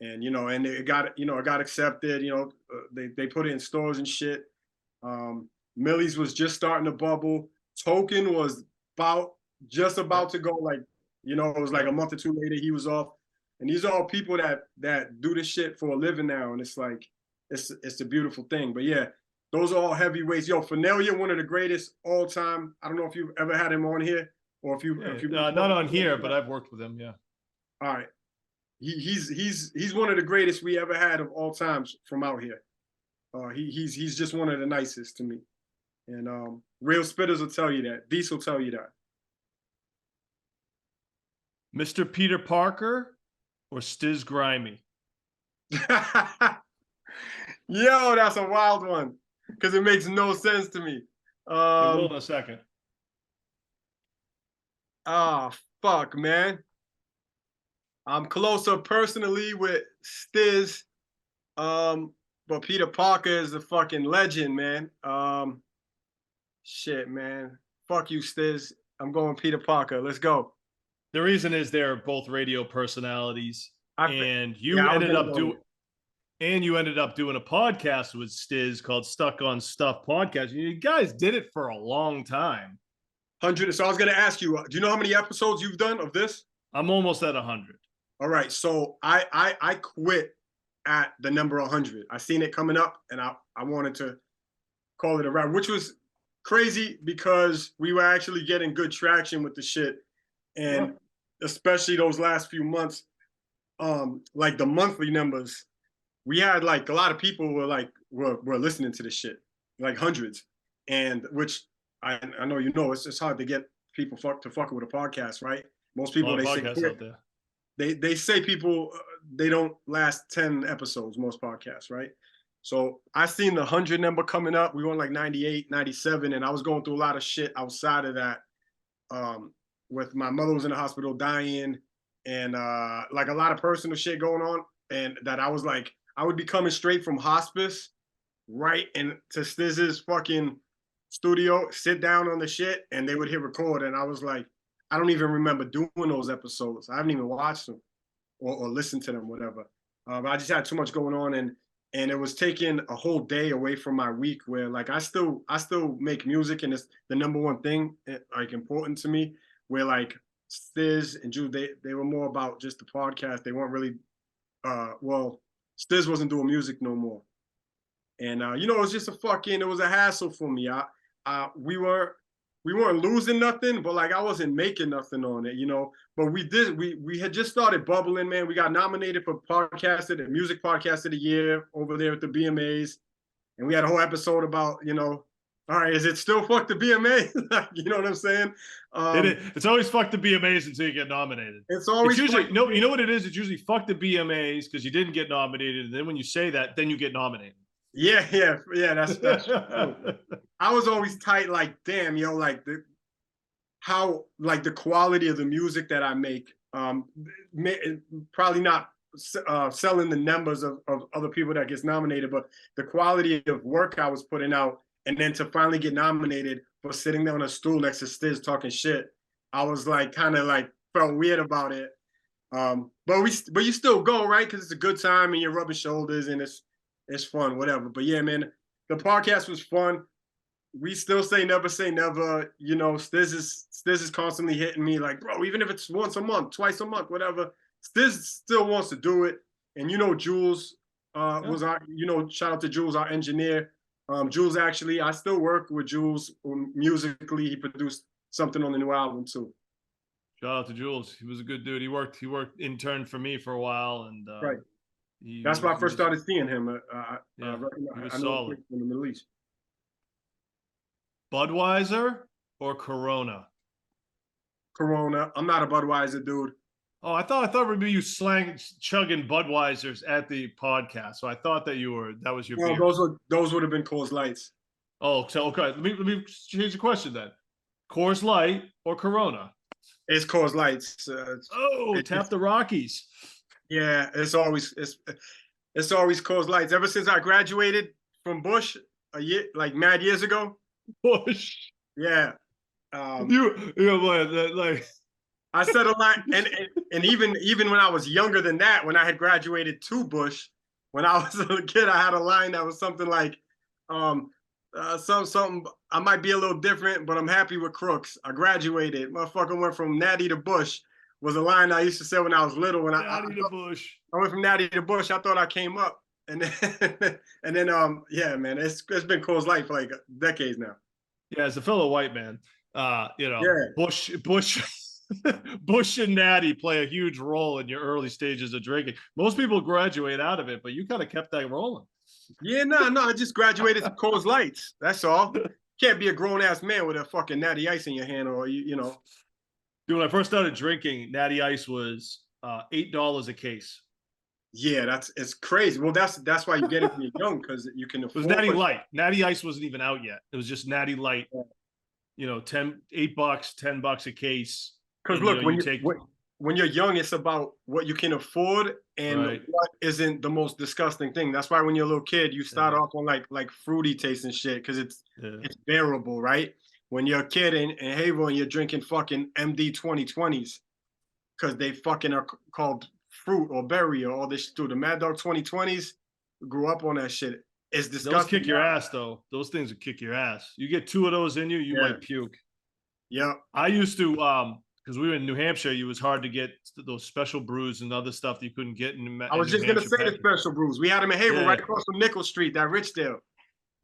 S2: it got accepted. They put it in stores and shit. Millie's was just starting to bubble. Token was just about to go, like, it was like a month or two later he was off. And these are all people that do this shit for a living now, and it's like it's a beautiful thing. But yeah, Those are all heavyweights. Yo, Fanelia, one of the greatest all time. I don't know if you've ever had him on here or if you
S1: not on here, but I've worked with him. Yeah.
S2: All right. He's one of the greatest we ever had of all times from out here. He's just one of the nicest to me. And real spitters will tell you that. Beast will tell you that.
S1: Mr. Peter Parker or Stiz Grimy?
S2: Yo, that's a wild one because it makes no sense to me.
S1: Hold on a second.
S2: Ah, fuck, man. I'm closer personally with Stiz, but Peter Parker is a fucking legend, man. Shit, man. Fuck you, Stiz. I'm going Peter Parker. Let's go.
S1: The reason is they're both radio personalities, and you
S2: Yeah,
S1: ended up doing. And you ended up doing a podcast with Stiz called Stuck on Stuff Podcast. You guys did it for a long time.
S2: 100. So I was going to ask you, do you know how many episodes you've done of this?
S1: I'm almost at 100.
S2: All right. So I quit at the number 100. I seen it coming up and I wanted to call it a wrap, which was crazy because we were actually getting good traction with the shit. And especially those last few months, like the monthly numbers, we had like a lot of people were listening to this shit, like hundreds, and which I know you know it's hard to get people to fuck with a podcast, right? Most people they say
S1: out there.
S2: They say people they don't last 10 episodes, most podcasts, right? So I seen the 100 number coming up. We were on like 98, 97, and I was going through a lot of shit outside of that. With my mother was in the hospital dying, and like a lot of personal shit going on, and that I was like. I would be coming straight from hospice right into Stiz's fucking studio, sit down on the shit, and they would hit record. And I was like, I don't even remember doing those episodes. I haven't even watched them or listened to them, whatever. But I just had too much going on, and it was taking a whole day away from my week. Where like I still make music, and it's the number one thing like important to me. Where like Stiz and Jude, they were more about just the podcast. They weren't really well. Stiz wasn't doing music no more. And you know, it was just it was a hassle for me. We weren't losing nothing, but like I wasn't making nothing on it, you know. But we had just started bubbling, man. We got nominated for the music podcast of the year over there at the BMAs. And we had a whole episode about, you know, all right, is it still fuck the BMA? You know what I'm saying?
S1: It's always fuck the BMAs until you get nominated.
S2: It's always
S1: usually you know what it is? It's usually fuck the BMAs because you didn't get nominated, and then when you say that, then you get nominated.
S2: Yeah. That's true. I was always tight, like, damn, yo, like the quality of the music that I make, probably not selling the numbers of other people that gets nominated, but the quality of work I was putting out. And then to finally get nominated for sitting there on a stool next to Stiz talking shit, I was like, kind of like felt weird about it. But you still go, right? Because it's a good time and you're rubbing shoulders and it's fun, whatever. But yeah, man, the podcast was fun. We still say never. You know, Stiz is constantly hitting me like, bro, even if it's once a month, twice a month, whatever. Stiz still wants to do it. And you know, Jules was our, you know, shout out to Jules, our engineer. Jules, actually, I still work with Jules musically. He produced something on the new album too.
S1: Shout out to Jules. He was a good dude. He worked intern for me for a while, and
S2: right. That's when I first started seeing him.
S1: He was solid.
S2: In the Middle East.
S1: Budweiser or Corona?
S2: Corona. I'm not a Budweiser dude.
S1: Oh, I thought maybe you chugging Budweisers at the podcast. So I thought that was your beer.
S2: Those would have been Coors Lights.
S1: Oh, so okay. Let me change the question then. Coors Light or Corona?
S2: It's Coors Lights.
S1: Tap the Rockies.
S2: Yeah, it's always Coors Lights. Ever since I graduated from Bush a year, like mad years ago.
S1: Bush.
S2: Yeah.
S1: Like.
S2: I said a lot, and even when I was younger than that, when I had graduated to Bush, when I was a kid, I had a line that was something like, something. I might be a little different, but I'm happy with crooks. I graduated, motherfucker went from Natty to Bush. Was a line I used to say when I was little. When
S1: Natty to Bush.
S2: I went from Natty to Bush. I thought I came up. and then and then yeah, man, it's been Cole's life for like decades now.
S1: Yeah, as a fellow white man,
S2: Yeah,
S1: Bush, Bush and Natty play a huge role in your early stages of drinking. Most people graduate out of it, but you kind of kept that rolling.
S2: yeah, no, I just graduated to Cole's Lights. That's all. Can't be a grown ass man with a fucking natty ice in your hand, or you know.
S1: Dude, when I first started drinking, Natty Ice was $8 a case.
S2: Yeah, it's crazy. Well, that's why you get it when you're young, because you can
S1: It was
S2: afford.
S1: Natty Light. Natty Ice wasn't even out yet. It was just Natty Light. You know, $8, $10 a case.
S2: Because look, when you're young, it's about what you can afford and what isn't the most disgusting thing. That's why when you're a little kid, you start off on like fruity taste and shit because it's bearable, right? When you're a kid in Haverhill and you're drinking fucking MD 2020s because they fucking are called fruit or berry or all this dude. The Mad Dog 2020s grew up on that shit. It's disgusting.
S1: Those kick your ass though. Those things would kick your ass. You get 2 of those in you, you might puke.
S2: Yeah.
S1: I used to because we were in New Hampshire, it was hard to get those special brews and other stuff that you couldn't get in.
S2: I was just gonna say the special brews. We had them in Haverhill, right across from Nickel Street, that Richdale.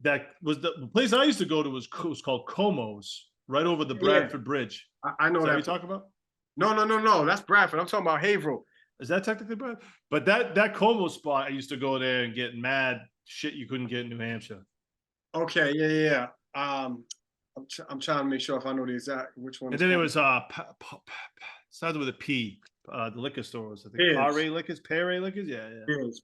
S1: That was the place I used to go to was called Como's, right over the Bradford Bridge.
S2: I know
S1: that.
S2: What
S1: you talking about?
S2: No. That's Bradford. I'm talking about Haverhill.
S1: Is that technically Bradford? But that Como spot, I used to go there and get mad shit you couldn't get in New Hampshire.
S2: Okay, yeah. I'm trying to make sure if I know the exact which one.
S1: And then it was started with a P. The liquor stores, I think. Pare Liquors, yeah.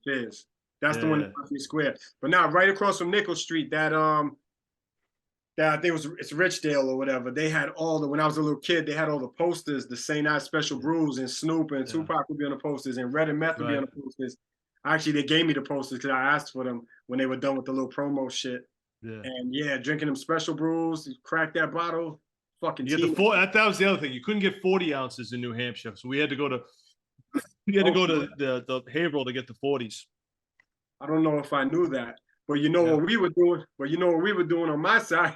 S2: Fizz. That's the one in Buffy Square. But now, right across from Nickel Street, that I think it's Richdale or whatever. They had when I was a little kid, they had all the posters, the St. Ives Special Brews, and Snoop and Tupac would be on the posters, and Red and Meth would be on the posters. Actually, they gave me the posters because I asked for them when they were done with the little promo shit. Yeah. And drinking them special brews, crack that bottle, fucking.
S1: You get that was the other thing. You couldn't get 40 ounces in New Hampshire, so we had to go to the Haverhill to get the 40s.
S2: I don't know if I knew that, but you know what we were doing. But you know what we were doing on my side.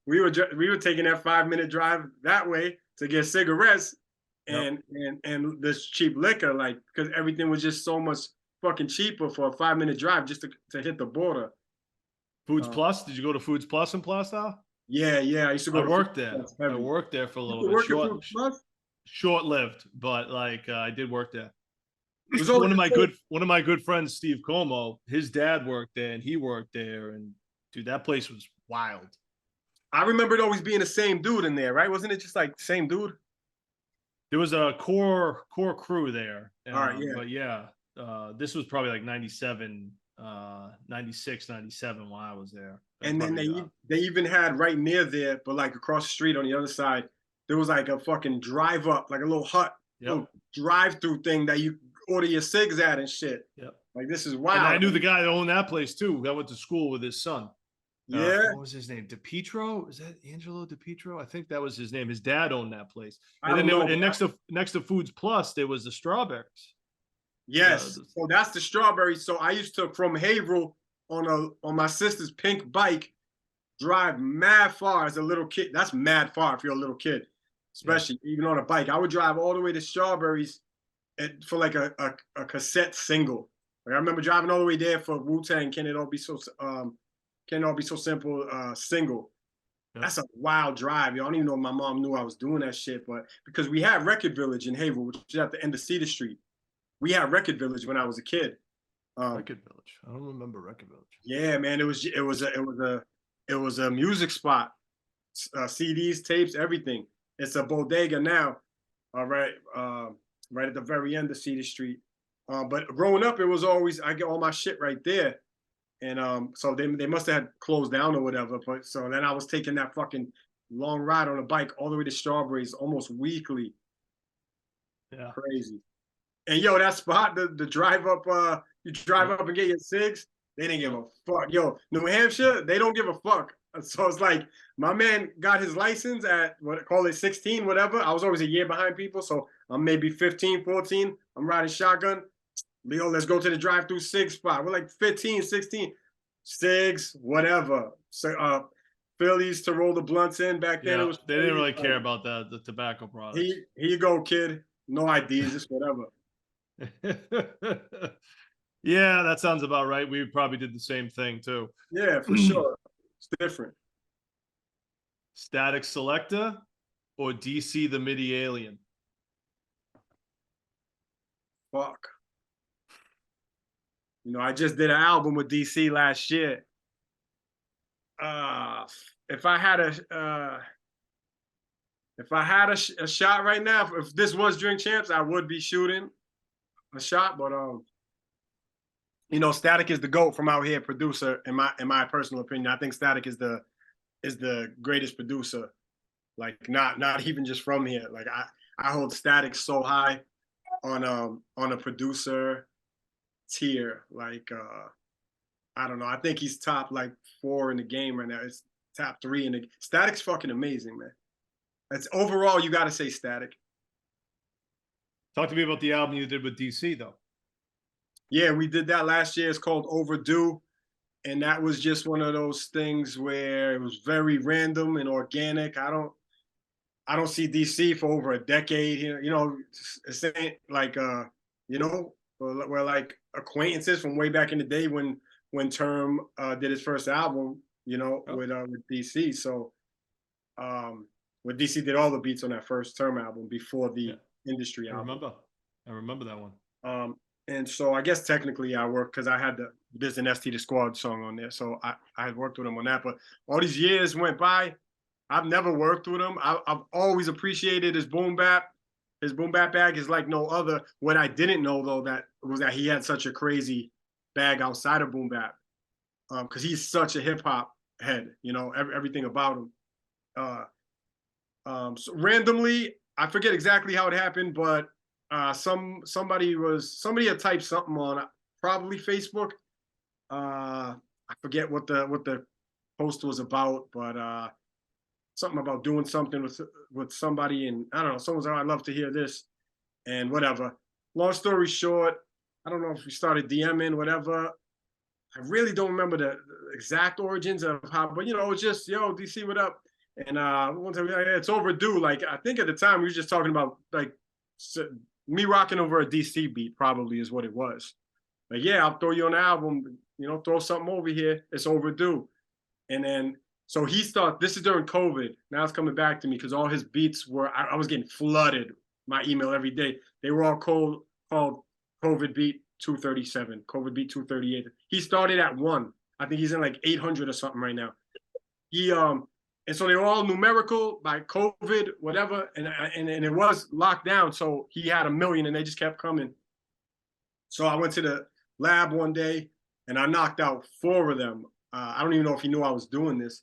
S2: We were taking that 5-minute drive that way to get cigarettes and this cheap liquor, like because everything was just so much fucking cheaper for a 5-minute drive just to hit the border.
S1: Foods Plus? Did you go to Foods Plus in Plaistow?
S2: Yeah. I used to go.
S1: I worked there for a little bit. Short-lived, but like I did work there. One of my good friends, Steve Como, his dad worked there, and he worked there, and dude, that place was wild.
S2: I remember it always being the same dude in there, right? Wasn't it just like the same dude?
S1: There was a core crew there.
S2: All right,
S1: But this was probably like 97, 96, 97 while I was there.
S2: And then they even had right near there, but like across the street on the other side, there was like a fucking drive up, like a little hut, little drive-through thing that you order your cigs at and shit.
S1: Yep.
S2: Like this is wild.
S1: And I knew the guy that owned that place too. I went to school with his son.
S2: Yeah.
S1: What was his name? DePietro? Is that Angelo DePietro? I think that was his name. His dad owned that place. And then next to Foods Plus, there was the Strawberries.
S2: Yes. So that's the Strawberries. So I used to, from Haverhill on my sister's pink bike, drive mad far as a little kid. That's mad far if you're a little kid, especially even on a bike. I would drive all the way to Strawberries for like a cassette single. Like I remember driving all the way there for Wu-Tang. Can It All Be So Simple single. That's a wild drive. Yo, I don't even know if my mom knew I was doing that shit, but because we had Record Village in Haverhill, which is at the end of Cedar Street. We had Record Village when I was a kid.
S1: Record Village. I don't remember Record Village.
S2: Yeah, man, it was a music spot. CDs, tapes, everything. It's a bodega now. Right at the very end of Cedar Street. But growing up, it was always I get all my shit right there. And so they must have had closed down or whatever. But so then I was taking that fucking long ride on a bike all the way to Strawberries almost weekly.
S1: Yeah.
S2: Crazy. And yo, that spot, the drive up, you drive up and get your cigs, they didn't give a fuck. Yo, New Hampshire, they don't give a fuck. So it's like my man got his license at 16, whatever. I was always a year behind people. So I'm maybe 15, 14. I'm riding shotgun. Leo, let's go to the drive-through cig spot. We're like 15, 16. Cigs, whatever. So Phillies to roll the blunts in back then.
S1: Yeah, they didn't really care about the tobacco products.
S2: Here you go, kid. No IDs, just whatever.
S1: Yeah, that sounds about right. We probably did the same thing too.
S2: Yeah, for sure. It's different.
S1: Static Selector or DC the MIDI Alien?
S2: Fuck. You know, I just did an album with DC last year. Uh, if I had a shot right now, if this was Drink Champs, I would be shooting a shot. But you know, Static is the GOAT from out here, producer. In my personal opinion, I think Static is the greatest producer. Like not even just from here. Like I hold Static so high on a producer tier. Like I don't know. I think he's top like 4 in the game right now. It's top 3 in the Static's fucking amazing, man. That's overall you gotta say Static.
S1: Talk to me about the album you did with DC though.
S2: Yeah, we did that last year. It's called Overdue. And that was just one of those things where it was very random and organic. I don't see DC for over a decade. You know, it's like you know, we're like acquaintances from way back in the day when Term did his first album, you know, with DC. So when DC did all the beats on that first Term album before the Industry album.
S1: I remember that one.
S2: And so I guess technically I worked because I had there's an ST the Squad song on there. So I had worked with him on that. But all these years went by. I've never worked with him. I've always appreciated his boom bap. His boom bap bag is like no other. What I didn't know though was that he had such a crazy bag outside of boom bap, because he's such a hip hop head. You know everything about him. So randomly, I forget exactly how it happened, but somebody had typed something on probably Facebook. I forget what the post was about, but something about doing something with somebody, and I don't know. Someone's like, "I'd love to hear this," and whatever. Long story short, I don't know if we started DMing, whatever. I really don't remember the exact origins of how, but you know, it was just, yo, DC, what up? And one time, yeah, it's Overdue. Like I think at the time we were just talking about like me rocking over a DC beat, probably is what it was. Like, yeah, I'll throw you on the album, you know, throw something over here. It's Overdue. And then so he started, this is during COVID. Now it's coming back to me because all his beats were, I was getting flooded my email every day. They were all called COVID beat 237, COVID beat 238. He started at 1. I think he's in like 800 or something right now. And so they were all numerical by COVID, whatever, and it was locked down. So he had 1 million, and they just kept coming. So I went to the lab one day, and I knocked out 4 of them. I don't even know if he knew I was doing this,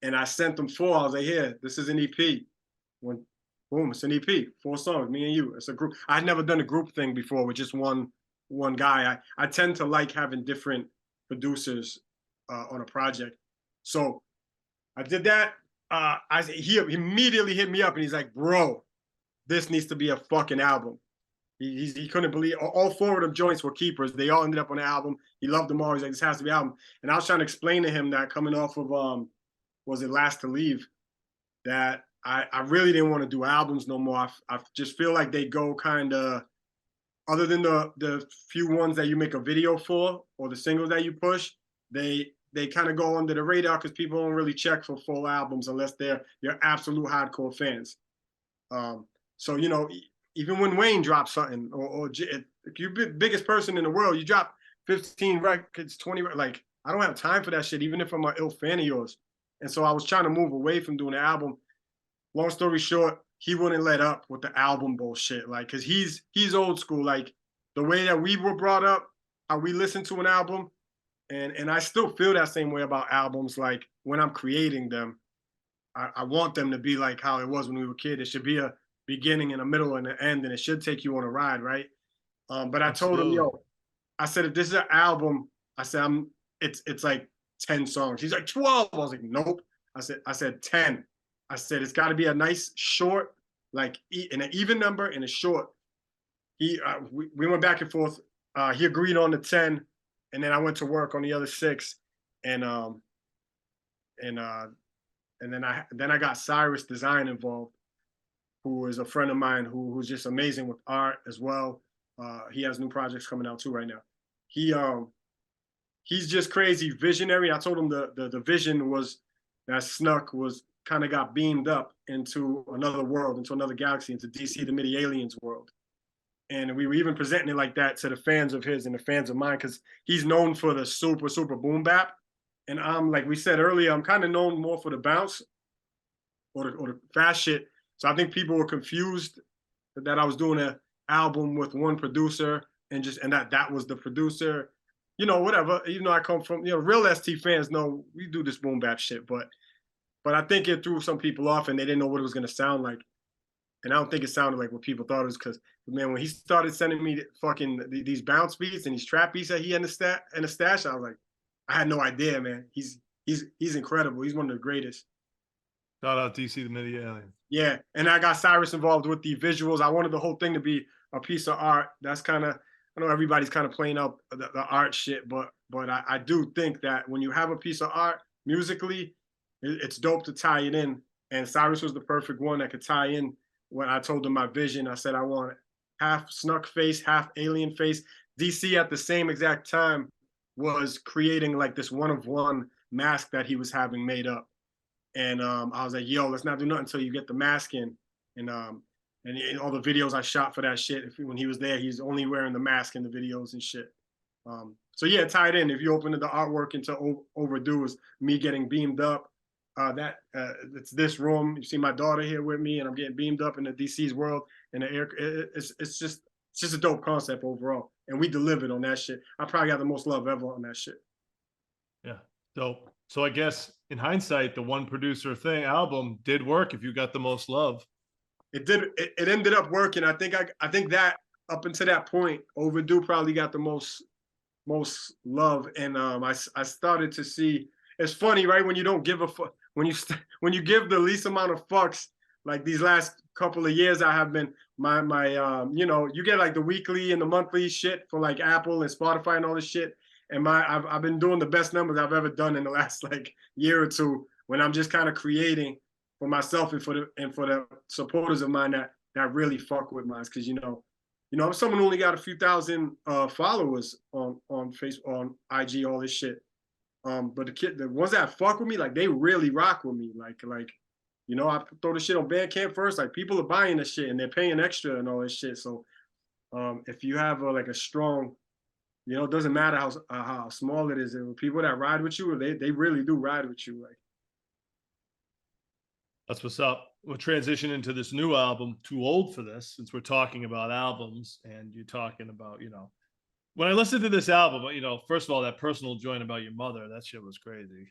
S2: and I sent them 4. I was like, "Here, this is an EP." Boom, it's an EP, 4 songs, me and you. It's a group. I'd never done a group thing before with just one guy. I tend to like having different producers on a project. So I did that. He immediately hit me up and he's like, "Bro, this needs to be a fucking album." He couldn't believe all 4 of them joints were keepers. They all ended up on the album. He loved them all. He's like, "This has to be album." And I was trying to explain to him that coming off of was it Last to Leave, that I really didn't want to do albums no more. I just feel like they go kind of, other than the few ones that you make a video for or the singles that you push, they kind of go under the radar because people don't really check for full albums unless they're your absolute hardcore fans. So you know, even when Wayne drops something, or if you're the biggest person in the world, you drop 15 records, 20, like I don't have time for that shit, even if I'm an ill fan of yours. And so I was trying to move away from doing the album. Long story short, he wouldn't let up with the album bullshit, like, cause he's old school, like the way that we were brought up, how we listen to an album, and I still feel that same way about albums. Like when I'm creating them, I want them to be like how it was when we were kids. It should be a beginning and a middle and an end, and it should take you on a ride, right? But I told him, yo, I said, if this is an album, I said, it's like 10 songs. He's like 12. I was like, nope. I said 10. I said, it's got to be a nice short, like in an even number and a short. We went back and forth. He agreed on the 10, and then I went to work on the other 6, and then I got Cyrus Design involved, who is a friend of mine who's just amazing with art as well. He has new projects coming out too right now. he he's just crazy visionary. I told him the vision was that Snuk was kind of got beamed up into another world, into another galaxy, into DC the Midi Aliens world. And we were even presenting it like that to the fans of his and the fans of mine, because he's known for the super boom bap. And I'm, like we said earlier, I'm kind of known more for the bounce or the fast shit. So I think people were confused that I was doing an album with one producer and that was the producer. You know, whatever. You know, I come from, you know, real ST fans know we do this boom bap shit, but I think it threw some people off and they didn't know what it was gonna sound like. And I don't think it sounded like what people thought it was, because, man, when he started sending me these bounce beats and these trap beats that he had in the stash, I was like, I had no idea, man. He's incredible. He's one of the greatest.
S1: Shout out DC the Midi Alien.
S2: Yeah, and I got Cyrus involved with the visuals. I wanted the whole thing to be a piece of art. That's kind of, I know everybody's kind of playing out the art shit, but I do think that when you have a piece of art musically, it's dope to tie it in. And Cyrus was the perfect one that could tie in. When I told him my vision, I said I want half Snuk face, half alien face. DC at the same exact time was creating like this one-of-one mask that he was having made up. And I was like, yo, let's not do nothing until you get the mask in. And all the videos I shot for that shit, when he was there, he's only wearing the mask in the videos and shit. So yeah, tied in. If you open the artwork into Overdue, is me getting beamed up. It's this room. You see my daughter here with me, and I'm getting beamed up in the DC's world. And the air, it's just a dope concept overall. And we delivered on that shit. I probably got the most love ever on that shit.
S1: Yeah, dope. So I guess in hindsight, the one producer thing album did work if you got the most love.
S2: It did. It ended up working. I think that up until that point, Overdue probably got the most love. And I started to see. It's funny, right? When you don't give a fuck, when you give the least amount of fucks, like these last couple of years, I have been you know, you get like the weekly and the monthly shit for like Apple and Spotify and all this shit. And I've been doing the best numbers I've ever done in the last like year or two, when I'm just kind of creating for myself and for the supporters of mine that really fuck with mine. Because you know, I'm someone who only got a few thousand followers on Facebook, on IG, all this shit. But the ones that fuck with me, like, they really rock with me. Like, you know, I throw the shit on Bandcamp first. Like, people are buying the shit and they're paying extra and all this shit. So, if you have like a strong, you know, it doesn't matter how small it is. And people that ride with you, they really do ride with you. Like,
S1: that's what's up. We'll transition into this new album, Too Old for This, since we're talking about albums and you're talking about, you know, when I listened to this album, you know, first of all, that personal joint about your mother, that shit was crazy.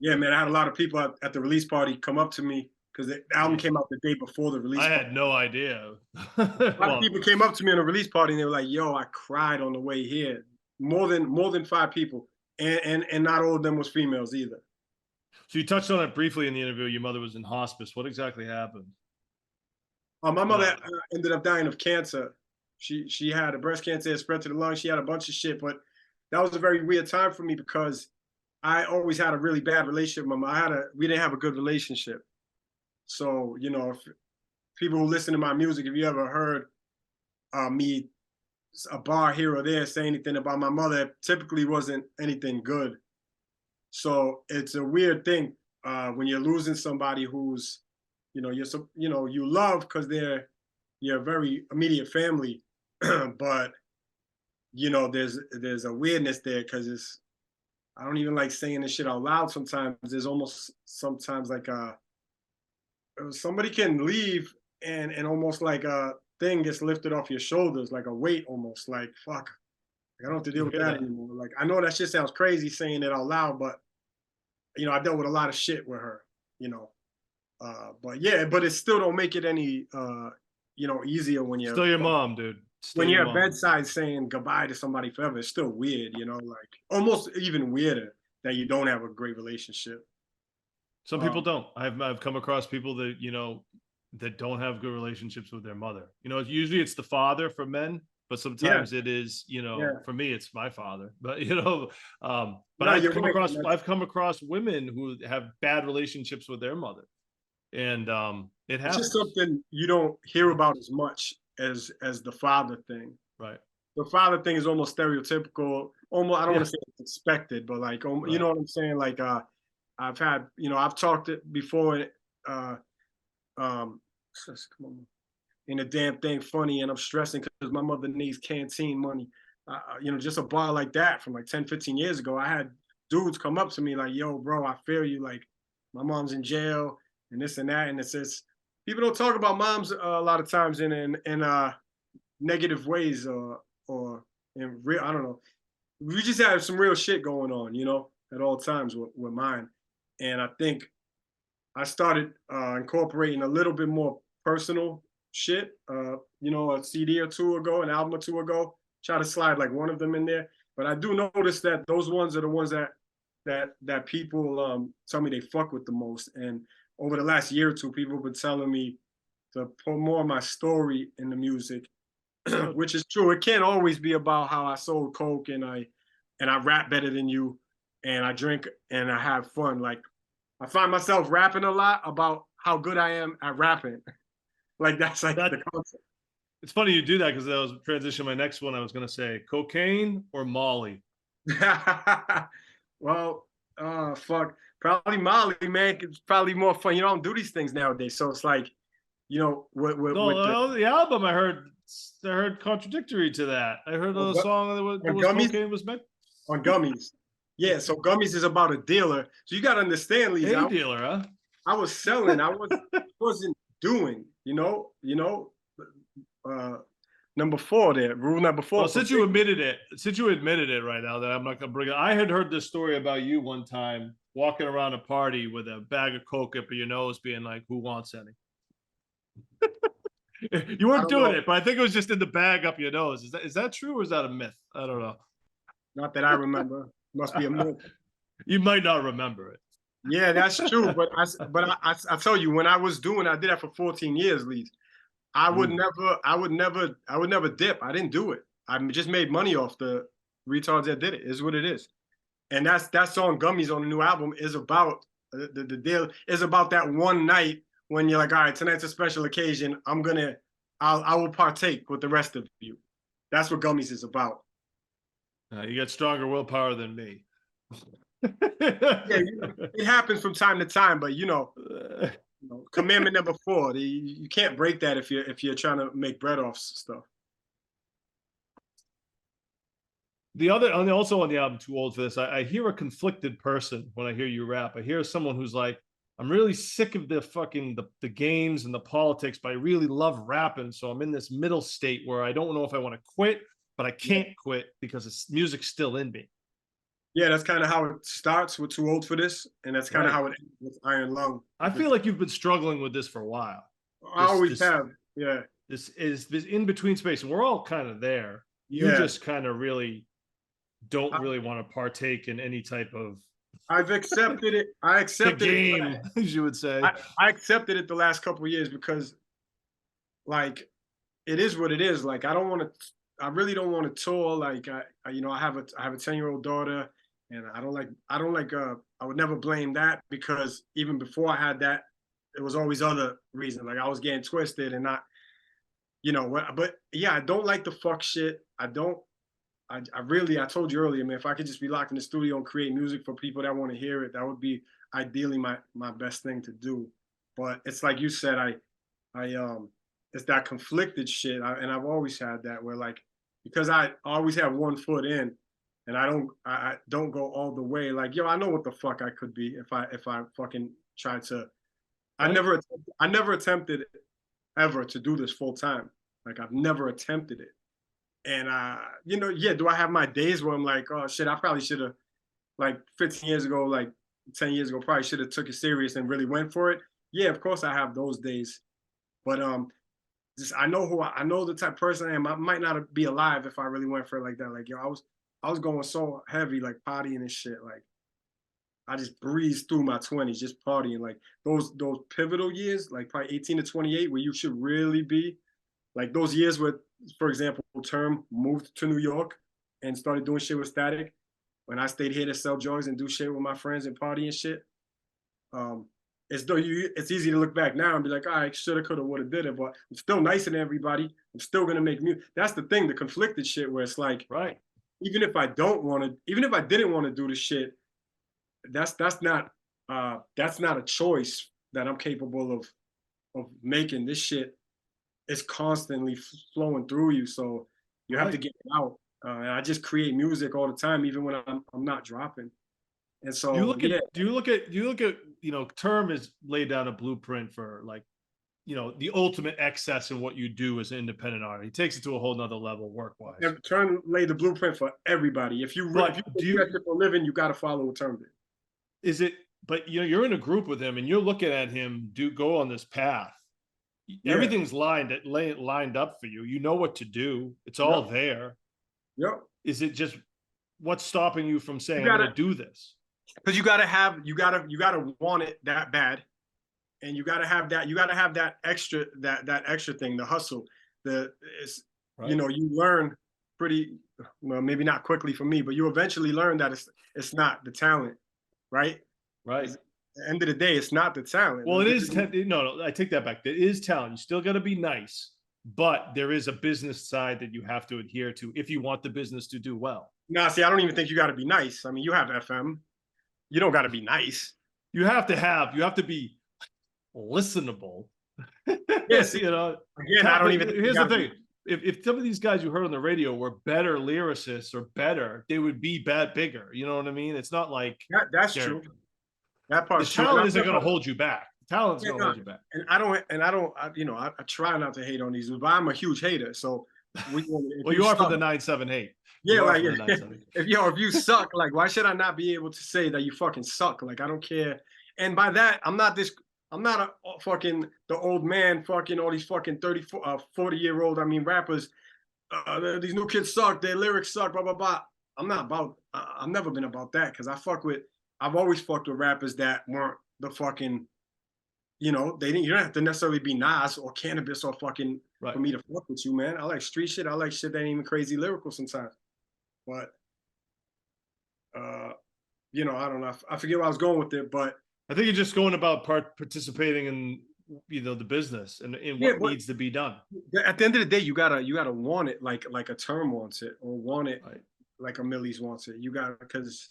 S2: Yeah, man, I had a lot of people at the release party come up to me, because the album came out the day before the release.
S1: I had no idea.
S2: A lot of people came up to me on the release party and they were like, yo, I cried on the way here. More than 5 people. And not all of them was females either.
S1: So you touched on it briefly in the interview. Your mother was in hospice. What exactly happened?
S2: My mother ended up dying of cancer. She had a breast cancer, it spread to the lungs. She had a bunch of shit, but that was a very weird time for me, because I always had a really bad relationship with my mom. We didn't have a good relationship. So, you know, if people who listen to my music, if you ever heard me, a bar here or there, say anything about my mother, it typically wasn't anything good. So it's a weird thing when you're losing somebody who's, you know, you love, because they're your very immediate family, but you know, there's a weirdness there, because I don't even like saying this shit out loud sometimes. There's almost sometimes like somebody can leave and almost like a thing gets lifted off your shoulders, like a weight almost, like, fuck, I don't have to deal with that anymore. Like, I know that shit sounds crazy saying it out loud, but you know, I dealt with a lot of shit with her, you know. But yeah, but it still don't make it any you know, easier when you're
S1: still your mom, dude. Still
S2: when you're
S1: at
S2: bedside saying goodbye to somebody forever. It's still weird, you know, like almost even weirder that you don't have a great relationship.
S1: Some people don't. I've come across people that, you know, that don't have good relationships with their mother. You know, usually it's the father for men, but sometimes it is, you know, for me, it's my father. But you know, but
S2: no,
S1: I've come across women who have bad relationships with their mother, and it happens.
S2: It's just something you don't hear about as much as the father thing.
S1: Right.
S2: the father thing is almost stereotypical. Almost, I don't
S1: Yeah.
S2: want to say it's expected, but like, you
S1: Right.
S2: know what I'm saying? Like, I've had, I've talked it before, uh, um, come on, and the damn thing funny, and I'm stressing because my mother needs canteen money. Just a bar like that from like 10, 15 years ago. I had dudes come up to me like, yo, bro, I feel you. Like, my mom's in jail and this and that. And it's just, people don't talk about moms a lot of times in negative ways or in real, I don't know. We just have some real shit going on, at all times with mine. And I think I started incorporating a little bit more personal shit. A CD or two ago, an album or two ago. Try to slide like one of them in there. But I do notice that those ones are the ones that people tell me they fuck with the most. And over the last year or two, people have been telling me to put more of my story in the music, which is true. It can't always be about how I sold coke and I rap better than you and I drink and I have fun. Like, I find myself rapping a lot about how good I am at rapping. Like, that's like
S1: That
S2: the concept.
S1: it's funny you do that because that was transition my next one. I was gonna say cocaine or Molly.
S2: Well, fuck. Probably Molly, man. It's probably more fun. I don't do these things nowadays. So it's like, with the
S1: No, the album I heard contradictory to that. I heard a song that was
S2: gummies
S1: cocaine was meant
S2: on gummies. Yeah, so gummies is about a dealer. So you gotta understand, Leedz.
S1: a dealer, huh?
S2: I was selling. Wasn't doing. Number four there. Rule number four.
S1: Well, since you admitted it right now, that I'm not gonna bring it. I had heard this story about you one time walking around a party with a bag of coke up your nose, being like, "Who wants any?" You
S2: I
S1: weren't
S2: don't
S1: doing
S2: know.
S1: it, but I think it was just in the bag up your nose. Is that true or is that a myth? I don't know.
S2: Not that I remember. Must be a myth.
S1: You might not remember it.
S2: Yeah, that's true. I tell you, when I did that for 14 years, Leeds. I would
S1: Ooh.
S2: never dip. I didn't do it. I just made money off the retards that did it. Is what it is. And that song "Gummies" on the new album is about the deal. Is about that one night when you're like, all right, tonight's a special occasion. I will partake with the rest of you. That's what "Gummies" is about.
S1: You got stronger willpower than me.
S2: Yeah, it happens from time to time, but commandment number 4, you can't break that if you're trying to make bread off stuff.
S1: Also on the album Too Old for This, I hear a conflicted person when I hear you rap. I hear someone who's like, I'm really sick of the games and the politics, but I really love rapping. So I'm in this middle state where I don't know if I want to quit, but I can't quit because it's music's still in me.
S2: Yeah, that's kind of how it starts with Too Old for This, and that's kind of
S1: Right.
S2: how it ends with Iron Lung.
S1: I feel like you've been struggling with this for a while.
S2: I always have. Yeah.
S1: This is this in between space, and we're all kind of there. You
S2: Yeah.
S1: just kind of really don't really want to partake in any type of
S2: I've accepted it. I
S1: the
S2: accepted
S1: game,
S2: it.
S1: as you would say.
S2: I accepted it the last couple of years because, like, it is what it is. Like, I really don't want to tour. Like, I have a 10-year-old daughter, and I don't like. I would never blame that because even before I had that, it was always other reasons. Like, I was getting twisted and not, what. But yeah, I don't like the fuck shit. I don't. I told you earlier, man, if I could just be locked in the studio and create music for people that want to hear it, that would be ideally my best thing to do. But it's like you said, it's that conflicted shit. And I've always had that where, like, because I always have one foot in and I don't go all the way. Like, yo, I know what the fuck I could be if I fucking tried to.
S1: Right?
S2: I never attempted ever to do this full time. Like, I've never attempted it. And yeah, do I have my days where I'm like, oh shit, I probably should have, like, 15 years ago, like 10 years ago, probably should have took it serious and really went for it. Yeah, of course I have those days. But just I know the type of person I am. I might not be alive if I really went for it like that. Like, yo, I was going so heavy, like partying and shit. Like, I just breezed through my 20s, just partying. Like, those pivotal years, like probably 18 to 28, where you should really be. Like, those years where, for example, Term moved to New York and started doing shit with Static. When I stayed here to sell joints and do shit with my friends and party and shit. It's though it's easy to look back now and be like, all right, shoulda, coulda, woulda, did it, but I'm still nicer than everybody. I'm still gonna make music. That's the thing, the conflicted shit where it's like,
S1: Right.
S2: even if I don't want to, even if I didn't want to do the shit, that's not a choice that I'm capable of making. This shit is constantly flowing through you, so you have to
S1: Right.
S2: get it out. And I just create music all the time, even when I'm not dropping. And
S1: Do you
S2: so
S1: look at
S2: yeah,
S1: Term has laid down a blueprint for like, the ultimate excess in what you do as an independent artist. He takes it to a whole nother level work wise.
S2: Turn lay the blueprint for everybody. If you
S1: But do
S2: do that
S1: you
S2: shit for a living, you got to follow what Turn did.
S1: is it but you're in a group with him and you're looking at him go on this path.
S2: Yeah.
S1: Everything's lined up for you. You know what to do. It's all
S2: Yep.
S1: there.
S2: Yep.
S1: Is it just what's stopping you from saying
S2: You
S1: I'm
S2: gotta,
S1: going to do this?
S2: because you gotta want it that bad, and you gotta have that extra extra thing, the hustle. The it's
S1: Right.
S2: You learn pretty well, maybe not quickly for me, but you eventually learn that it's not the talent, right?
S1: Right.
S2: At the end of the day, it's not the talent.
S1: Well, it is. No, I take that back. It is talent. You still got to be nice, but there is a business side that you have to adhere to if you want the business to do well.
S2: Nah, see, I don't even think you got to be nice. I mean, you have FM. You don't got to be nice.
S1: You have to be listenable.
S2: Yes.
S1: Again,
S2: I don't even.
S1: Here's the thing: if some of these guys you heard on the radio were better lyricists or better, they would be bigger. You know what I mean? It's not like
S2: that's true. That part's
S1: true. The talent isn't going to hold you back. The talent's going to hold you back.
S2: And I try not to hate on these, but I'm a huge hater. So
S1: well, you are for the 978.
S2: Yeah, like if you suck, like why should I not be able to say that you fucking suck? Like I don't care. And by that, I'm not a fucking the old man, fucking all these fucking 40-year-old, rappers. These new kids suck. Their lyrics suck. Blah blah blah. I'm not about. I've never been about that because I've always fucked with rappers that weren't the fucking. You don't have to necessarily be Nas or Cannabis or fucking
S1: right.
S2: for me to fuck with you, man. I like street shit. I like shit that ain't even crazy lyrical sometimes. But I don't know. I forget where I was going with it, but
S1: I think you're just going about participating in the business and in what needs to be done.
S2: At the end of the day, you gotta want it like a Term wants it, or want it
S1: right.
S2: like a Millie's wants it. You gotta, because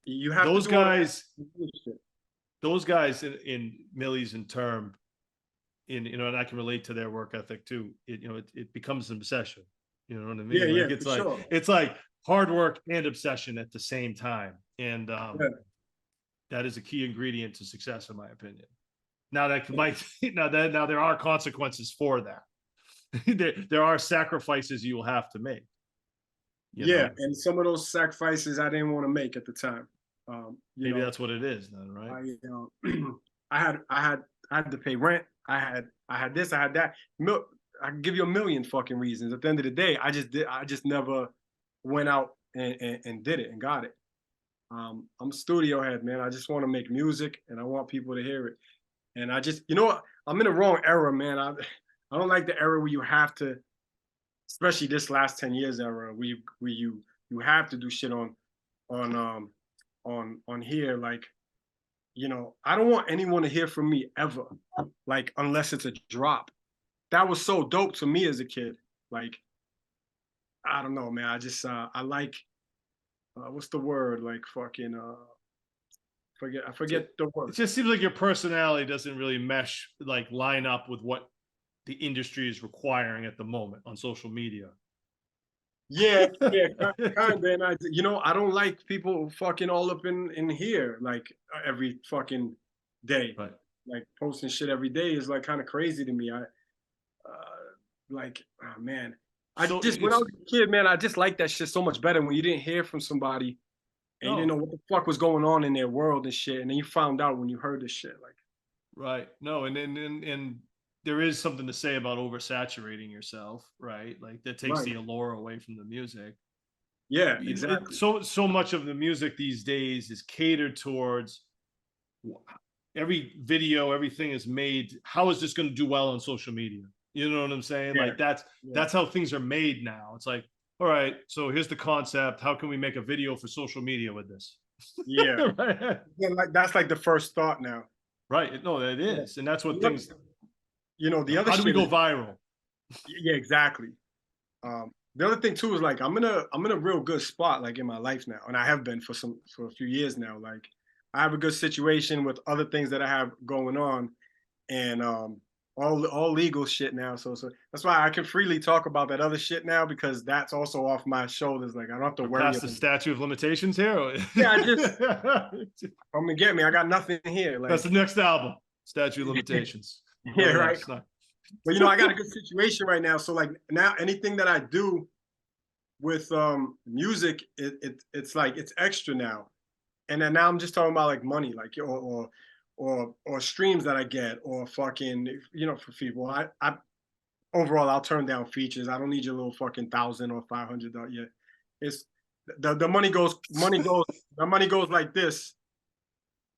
S2: you have
S1: those guys. Those guys in Millie's and Term, and I can relate to their work ethic too. It becomes an obsession. You know what I mean?
S2: Yeah,
S1: it's like hard work and obsession at the same time, and that is a key ingredient to success, in my opinion. Now now there are consequences for that. there are sacrifices you will have to make.
S2: And some of those sacrifices I didn't want to make at the time.
S1: Maybe that's what it is then, right?
S2: I had to pay rent. I had this, I had that. I can give you a million fucking reasons. At the end of the day, I just never went out and did it and got it. I'm a studio head, man. I just want to make music and I want people to hear it. And I just, I'm in the wrong era, man. I don't like the era where you have to, especially this last 10 years era, where you have to do shit on here. Like, I don't want anyone to hear from me ever, like, unless it's a drop. That was so dope to me as a kid. Like, I don't know, man. I just I like what's the word? Like fucking I forget the word.
S1: It just seems like your personality doesn't really mesh, like line up with what the industry is requiring at the moment on social media.
S2: Yeah, kind of. And I don't like people fucking all up in here like every fucking day.
S1: Right.
S2: Like posting shit every day is like kind of crazy to me. Oh man. When I was a kid, man, I just liked that shit so much better when you didn't hear from somebody and you didn't know what the fuck was going on in their world and shit, and then you found out when you heard this shit. Like,
S1: right. No, and there is something to say about oversaturating yourself, right? Like that takes the allure away from the music.
S2: Yeah, exactly.
S1: So much of the music these days is catered towards every video, everything is made. How is this going to do well on social media? You know what I'm saying? Yeah. Like that's how things are made now. It's like, all right, so here's the concept. How can we make a video for social media with this?
S2: Yeah. Right? Yeah, like that's like the first thought now.
S1: Right. No, it is. And that's what
S2: Look,
S1: things,
S2: you know, the other
S1: how do we
S2: shit
S1: go
S2: is,
S1: viral?
S2: yeah, exactly. The other thing too is like I'm in a real good spot like in my life now, and I have been for a few years now. Like I have a good situation with other things that I have going on, and all legal shit now. So that's why I can freely talk about that other shit now because that's also off my shoulders. Like I don't have to
S1: We're
S2: worry
S1: past the
S2: about.
S1: statute of limitations here.
S2: Yeah, I just come and get me. I got nothing here.
S1: That's
S2: Like
S1: the next album. Statute of limitations.
S2: yeah,
S1: Eminem,
S2: right.
S1: Snuk.
S2: But you know, I got a good situation right now. So like now anything that I do with music, it's like it's extra now. And then now I'm just talking about like money, like or streams that I get or fucking for people. I overall I'll turn down features. I don't need your little fucking 1,000 or 500 yet. It's the money goes like this,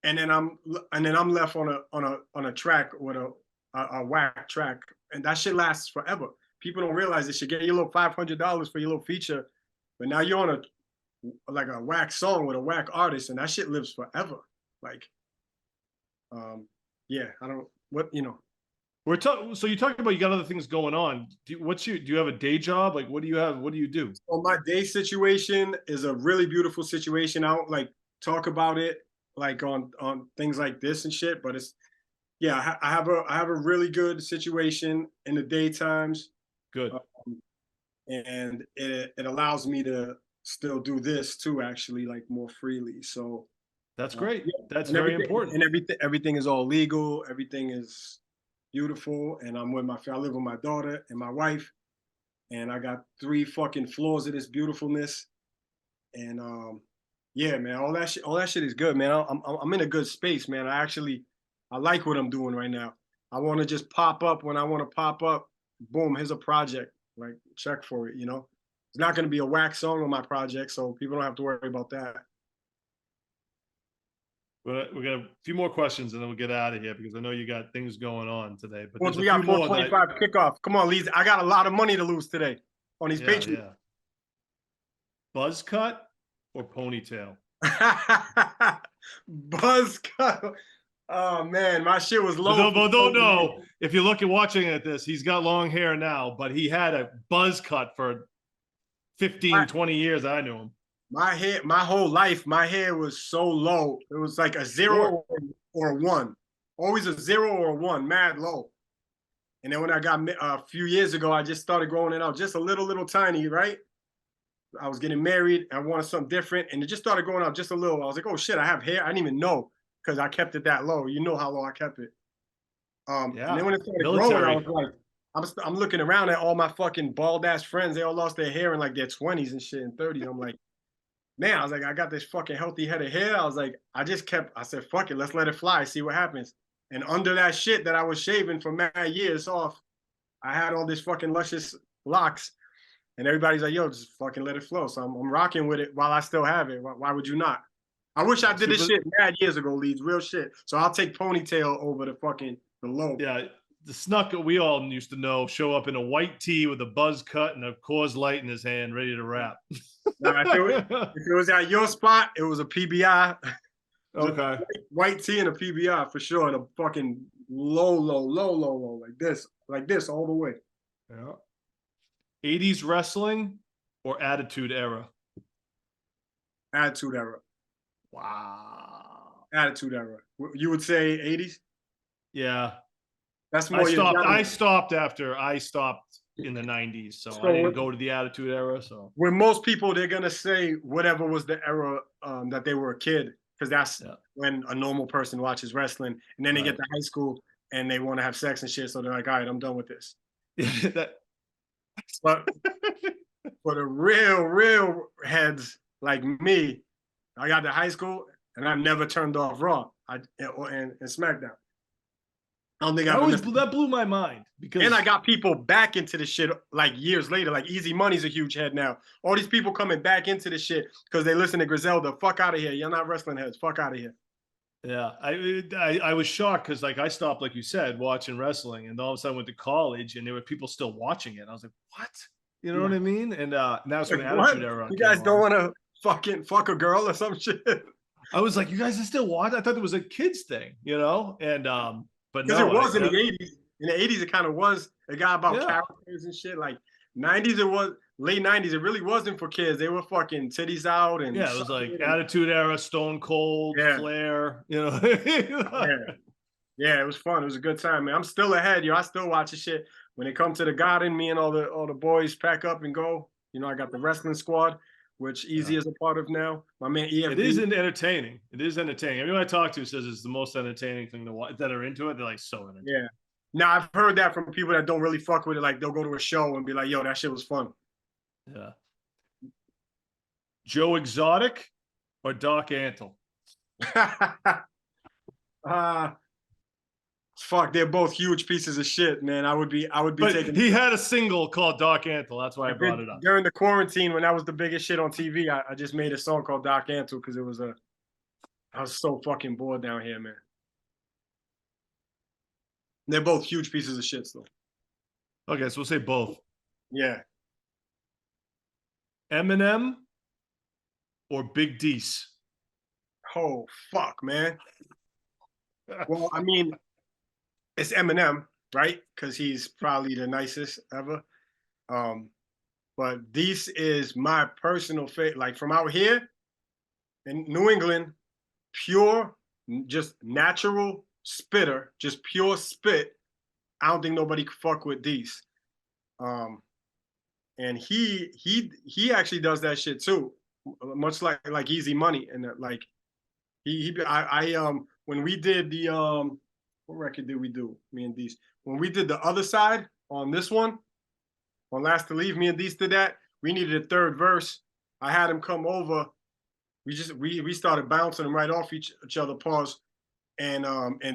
S2: and then I'm left on a track with a whack track, and that shit lasts forever. People don't realize this. You get your little $500 for your little feature, but now you're on a whack song with a whack artist, and that shit lives forever. Like, yeah, I don't what you know.
S1: We're talking. So you talking about you got other things going on. Do you have a day job? Like, what do you have? What do you do?
S2: So my day situation is a really beautiful situation. I don't like talk about it like on things like this and shit, but it's yeah. I have a really good situation in the daytimes,
S1: Good.
S2: and it allows me to still do this too, actually, like more freely. So
S1: That's great.
S2: yeah,
S1: That's very important.
S2: and everything is all legal. Everything is beautiful, and I live with my daughter and my wife, and I got 3 fucking floors of this beautifulness, and yeah, man, all that shit is good, man. I'm in a good space, man. I like what I'm doing right now. I want to just pop up when I want to pop up. Boom, here's a project. Like check for it, you know. It's not going to be a wax song on my project, so people don't have to worry about that.
S1: We got a few more questions and then we'll get out of here because I know you got things going on today. But
S2: Once
S1: there's
S2: we
S1: a few
S2: got
S1: more
S2: 425 kickoff. Come on, Leeds. I got a lot of money to lose today on these Patreons.
S1: Yeah. Buzz cut or ponytail?
S2: Buzz cut. Oh man, my shit was low.
S1: But don't know if you look at watching at this, he's got long hair now, but he had a buzz cut for 20 years. I knew him.
S2: My hair, my whole life, my hair was so low. It was like a 0 or a 1. Always a 0 or a 1, mad low. And then when I got a few years ago, I just started growing it out just a little tiny, right? I was getting married. I wanted something different. And it just started growing out just a little. I was like, oh shit, I have hair. I didn't even know because I kept it that low. You know how low I kept it.
S1: Yeah.
S2: And then when it started growing, I was like, I'm looking around at all my fucking bald ass friends. They all lost their hair in like their 20s and shit and 30s. I'm like, man, I was like, I got this fucking healthy head of hair. I was like, I said, fuck it, let's let it fly, see what happens. And under that shit that I was shaving for mad years off, I had all this fucking luscious locks. And everybody's like, yo, just fucking let it flow. So I'm rocking with it while I still have it. Why would you not? I wish I did this shit mad years ago, Leeds, real shit. So I'll take ponytail over the low.
S1: Yeah. The Snuk we all used to know show up in a white tee with a buzz cut and a Coors Light in his hand, ready to rap.
S2: Now, if it was at your spot, it was a PBI.
S1: Okay.
S2: White tee and a PBI for sure. And a fucking low, like this all the way.
S1: Yeah. 80s wrestling or Attitude Era?
S2: Attitude Era.
S1: Wow.
S2: Attitude Era. You would say 80s?
S1: Yeah.
S2: That's more.
S1: I stopped after I stopped in the 90s, so I didn't go to the Attitude Era. So
S2: when most people, they're gonna say whatever was the era that they were a kid, because that's when a normal person watches wrestling, and then they get to high school and they want to have sex and shit, so they're like, all right, I'm done with this. But for the real heads like me, I got to high school and I never turned off Raw and SmackDown. I don't think
S1: that blew my mind because
S2: and I got people back into the shit like years later. Like Easy Money's a huge head now. All these people coming back into the shit because they listen to Griselda. Fuck out of here. You're not wrestling heads. Fuck out of here.
S1: Yeah, I was shocked because like I stopped, like you said, watching wrestling, and all of a sudden I went to college and there were people still watching it. I was like, what? You know what I mean? And now it's when Attitude Era.
S2: You guys don't want to fucking fuck a girl or some shit?
S1: I was like, you guys are still watching? I thought it was a kids thing, you know? And but
S2: Because it
S1: no,
S2: was in the 80s. In the 80s, it kind of was. It got about
S1: yeah.
S2: characters and shit. Like 90s, it was late 90s. It really wasn't for kids. They were fucking titties out and
S1: Yeah, it was like Attitude Era, Stone Cold,
S2: yeah,
S1: Flair, you know.
S2: yeah, yeah. It was fun. It was a good time, man. I'm still ahead, yo. I still watch the shit. When it comes to the garden, me and all the boys pack up and go. You know, I got the wrestling squad, which Easy
S1: Yeah.
S2: is a part of now. My man
S1: It
S2: EFD.
S1: is entertaining. It is entertaining. Everyone I talk to says it's the most entertaining thing to watch. That are into it, they're like so entertaining.
S2: Yeah. Now I've heard that from people that don't really fuck with it. Like they'll go to a show and be like, "Yo, that shit was fun."
S1: Yeah. Joe Exotic or Doc Antle?
S2: uh fuck, they're both huge pieces of shit, man. I would be
S1: But
S2: taking.
S1: he had a single called Doc Antle. That's why I brought it up.
S2: During the quarantine when that was the biggest shit on TV. I just made a song called Doc Antle because I was so fucking bored down here, man. They're both huge pieces of shit, though.
S1: Okay, so we'll say both.
S2: Yeah.
S1: Eminem or Big D's?
S2: Oh fuck, man. Well, I mean, it's Eminem, right? Because he's probably the nicest ever. But this is my personal favorite. Like from out here in New England, pure, just natural spitter, just pure spit. I don't think nobody could fuck with these. And he actually does that shit too, much like Easy Money and like when we did the what record did we do? Me and Dees. When we did the other side on this one, on Last to Leave, me and Dees did that. We needed a third verse. I had him come over. We started bouncing them right off each other pause. And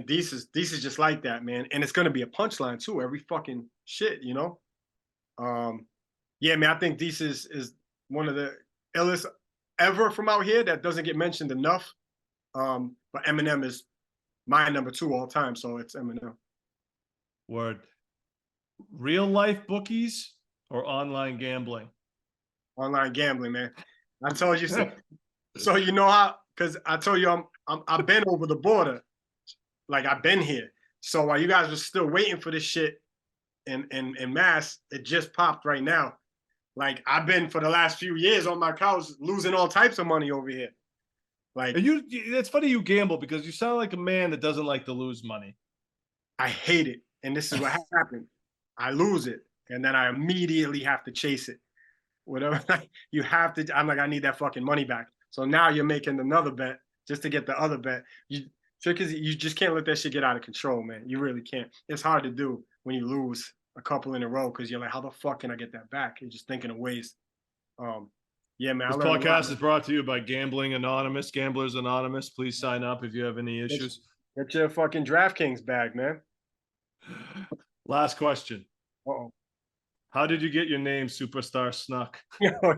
S2: Dees is just like that, man. And it's gonna be a punchline too, every fucking shit, you know? Yeah, man, I think Dees is one of the illest ever from out here that doesn't get mentioned enough. But Eminem is my number 2 all time, so it's Eminem.
S1: Word. Real life bookies or online gambling?
S2: Online gambling, man. I told you so. So you know how? Because I told you I've been over the border, like I've been here. So while you guys were still waiting for this shit in mass, it just popped right now. Like I've been for the last few years on my couch losing all types of money over here. Like
S1: it's funny you gamble because you sound like a man that doesn't like to lose money.
S2: I hate it. And this is what happened. I lose it. And then I immediately have to chase it. Whatever you have to, I'm like, I need that fucking money back. So now you're making another bet just to get the other bet. Trick is you just can't let that shit get out of control, man. You really can't. It's hard to do when you lose a couple in a row because you're like, how the fuck can I get that back? You're just thinking of ways. Yeah, man.
S1: This podcast is brought to you by Gambling Anonymous, Gamblers Anonymous. Please sign up if you have any issues.
S2: Get your fucking DraftKings bag, man.
S1: Last question.
S2: Uh-oh.
S1: How did you get your name, Superstah Snuk?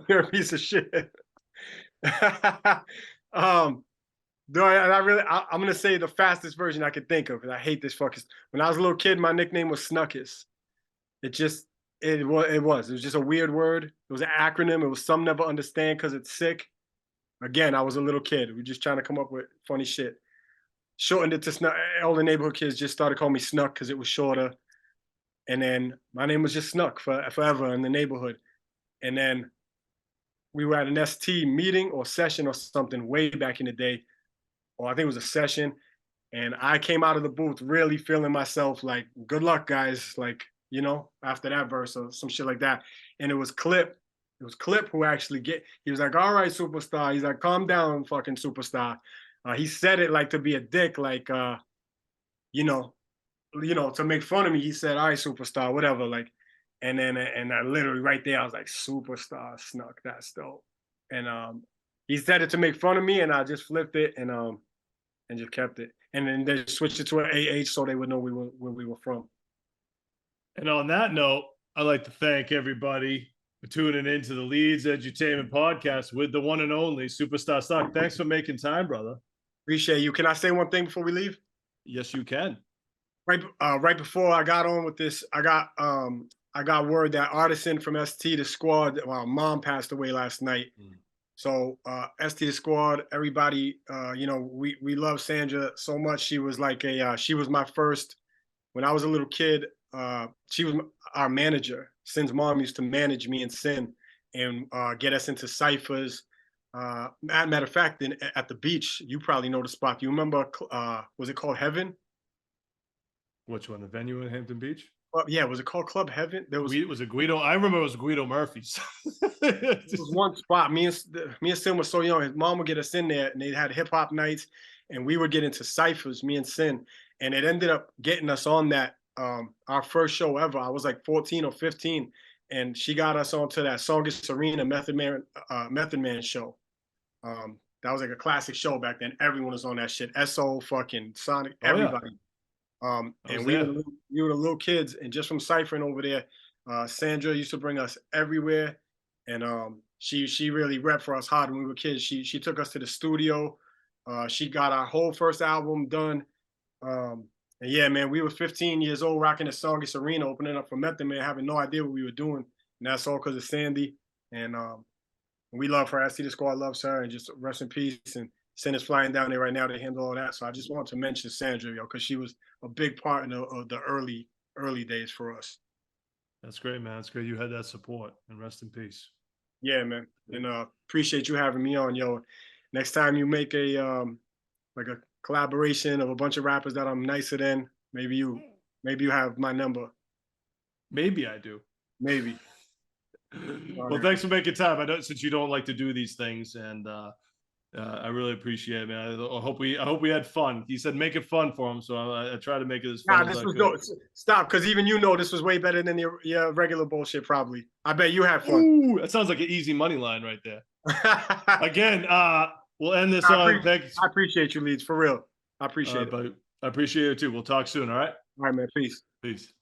S2: You're a piece of shit. I'm gonna say the fastest version I could think of because I hate this fucking. When I was a little kid, my nickname was Snuckis. It was just a weird word. It was an acronym. It was some never understand because it's sick. Again, I was a little kid. We were just trying to come up with funny shit. Shortened it to Snuk. All the neighborhood kids just started calling me Snuk because it was shorter. And then my name was just Snuk forever in the neighborhood. And then we were at an ST meeting or session or something way back in the day. Or I think it was a session. And I came out of the booth really feeling myself like, good luck, guys. Like, you know, after that verse or some shit like that. And it was Clip. It was Clip who actually he was like, all right, Superstar. He's like, calm down, fucking Superstar. He said it like to be a dick, like, you know, to make fun of me. He said, all right, Superstar, whatever. Like, and I literally right there, I was like, Superstah Snuk, that's dope. And he said it to make fun of me, and I just flipped it and just kept it. And then they switched it to an AH so they would know where we were from.
S1: And on that note, I'd like to thank everybody for tuning into the Leedz Edutainment Podcast with the one and only Superstah Snuk. Thanks for making time, brother.
S2: Appreciate you. Can I say one thing before we leave?
S1: Yes, you can.
S2: Right before I got on with this, I got word that Artisan from ST, the squad, mom passed away last night. So ST the Squad, everybody, you know, we love Sandra so much. She was like she was my first when I was a little kid. She was our manager. Sin's mom used to manage me and Sin and get us into ciphers. Matter of fact, at the beach, you probably know the spot. You remember? Was it called Heaven?
S1: Which one? The venue in Hampton Beach?
S2: Yeah, was it called Club Heaven? There was
S1: Was it Guido? I remember it was Guido Murphy's.
S2: there was one spot. Me and Sin was so young. His mom would get us in there, and they had hip hop nights, and we would get into ciphers. Me and Sin, and it ended up getting us on that. Our first show ever. I was like 14 or 15, and she got us onto that Songus Arena Method Man show. That was like a classic show back then. Everyone was on that shit. SO, fucking Sonic, everybody. And we were the little kids, and just from ciphering over there, Sandra used to bring us everywhere, and she really repped for us hard when we were kids. She took us to the studio. She got our whole first album done. And yeah, man, we were 15 years old, rocking the Songus Arena, opening up for Method Man, having no idea what we were doing, and that's all because of Sandy. And we love her. I see the squad loves her, and just rest in peace. And Sin is flying down there right now to handle all that. So I just want to mention Sandra, yo, because she was a big part of the early days for us.
S1: That's great, man. It's great you had that support, and rest in peace.
S2: Yeah, man. And appreciate you having me on, yo. Next time you make a like a collaboration of a bunch of rappers that I'm nicer than, maybe you have my number.
S1: Maybe I do.
S2: Maybe.
S1: Well, thanks for making time. I know since you don't like to do these things, and I really appreciate it, man. I hope we had fun. He said make it fun for him, so I try to make it as fun as I could.
S2: No, stop, because even you know this was way better than your regular bullshit. Probably, I bet you had fun.
S1: Ooh, that sounds like an easy money line right there. Again, we'll end this on. Thanks.
S2: I appreciate you, Leedz, for real. I appreciate it.
S1: But I appreciate it too. We'll talk soon. All right.
S2: All right, man. Peace.
S1: Peace.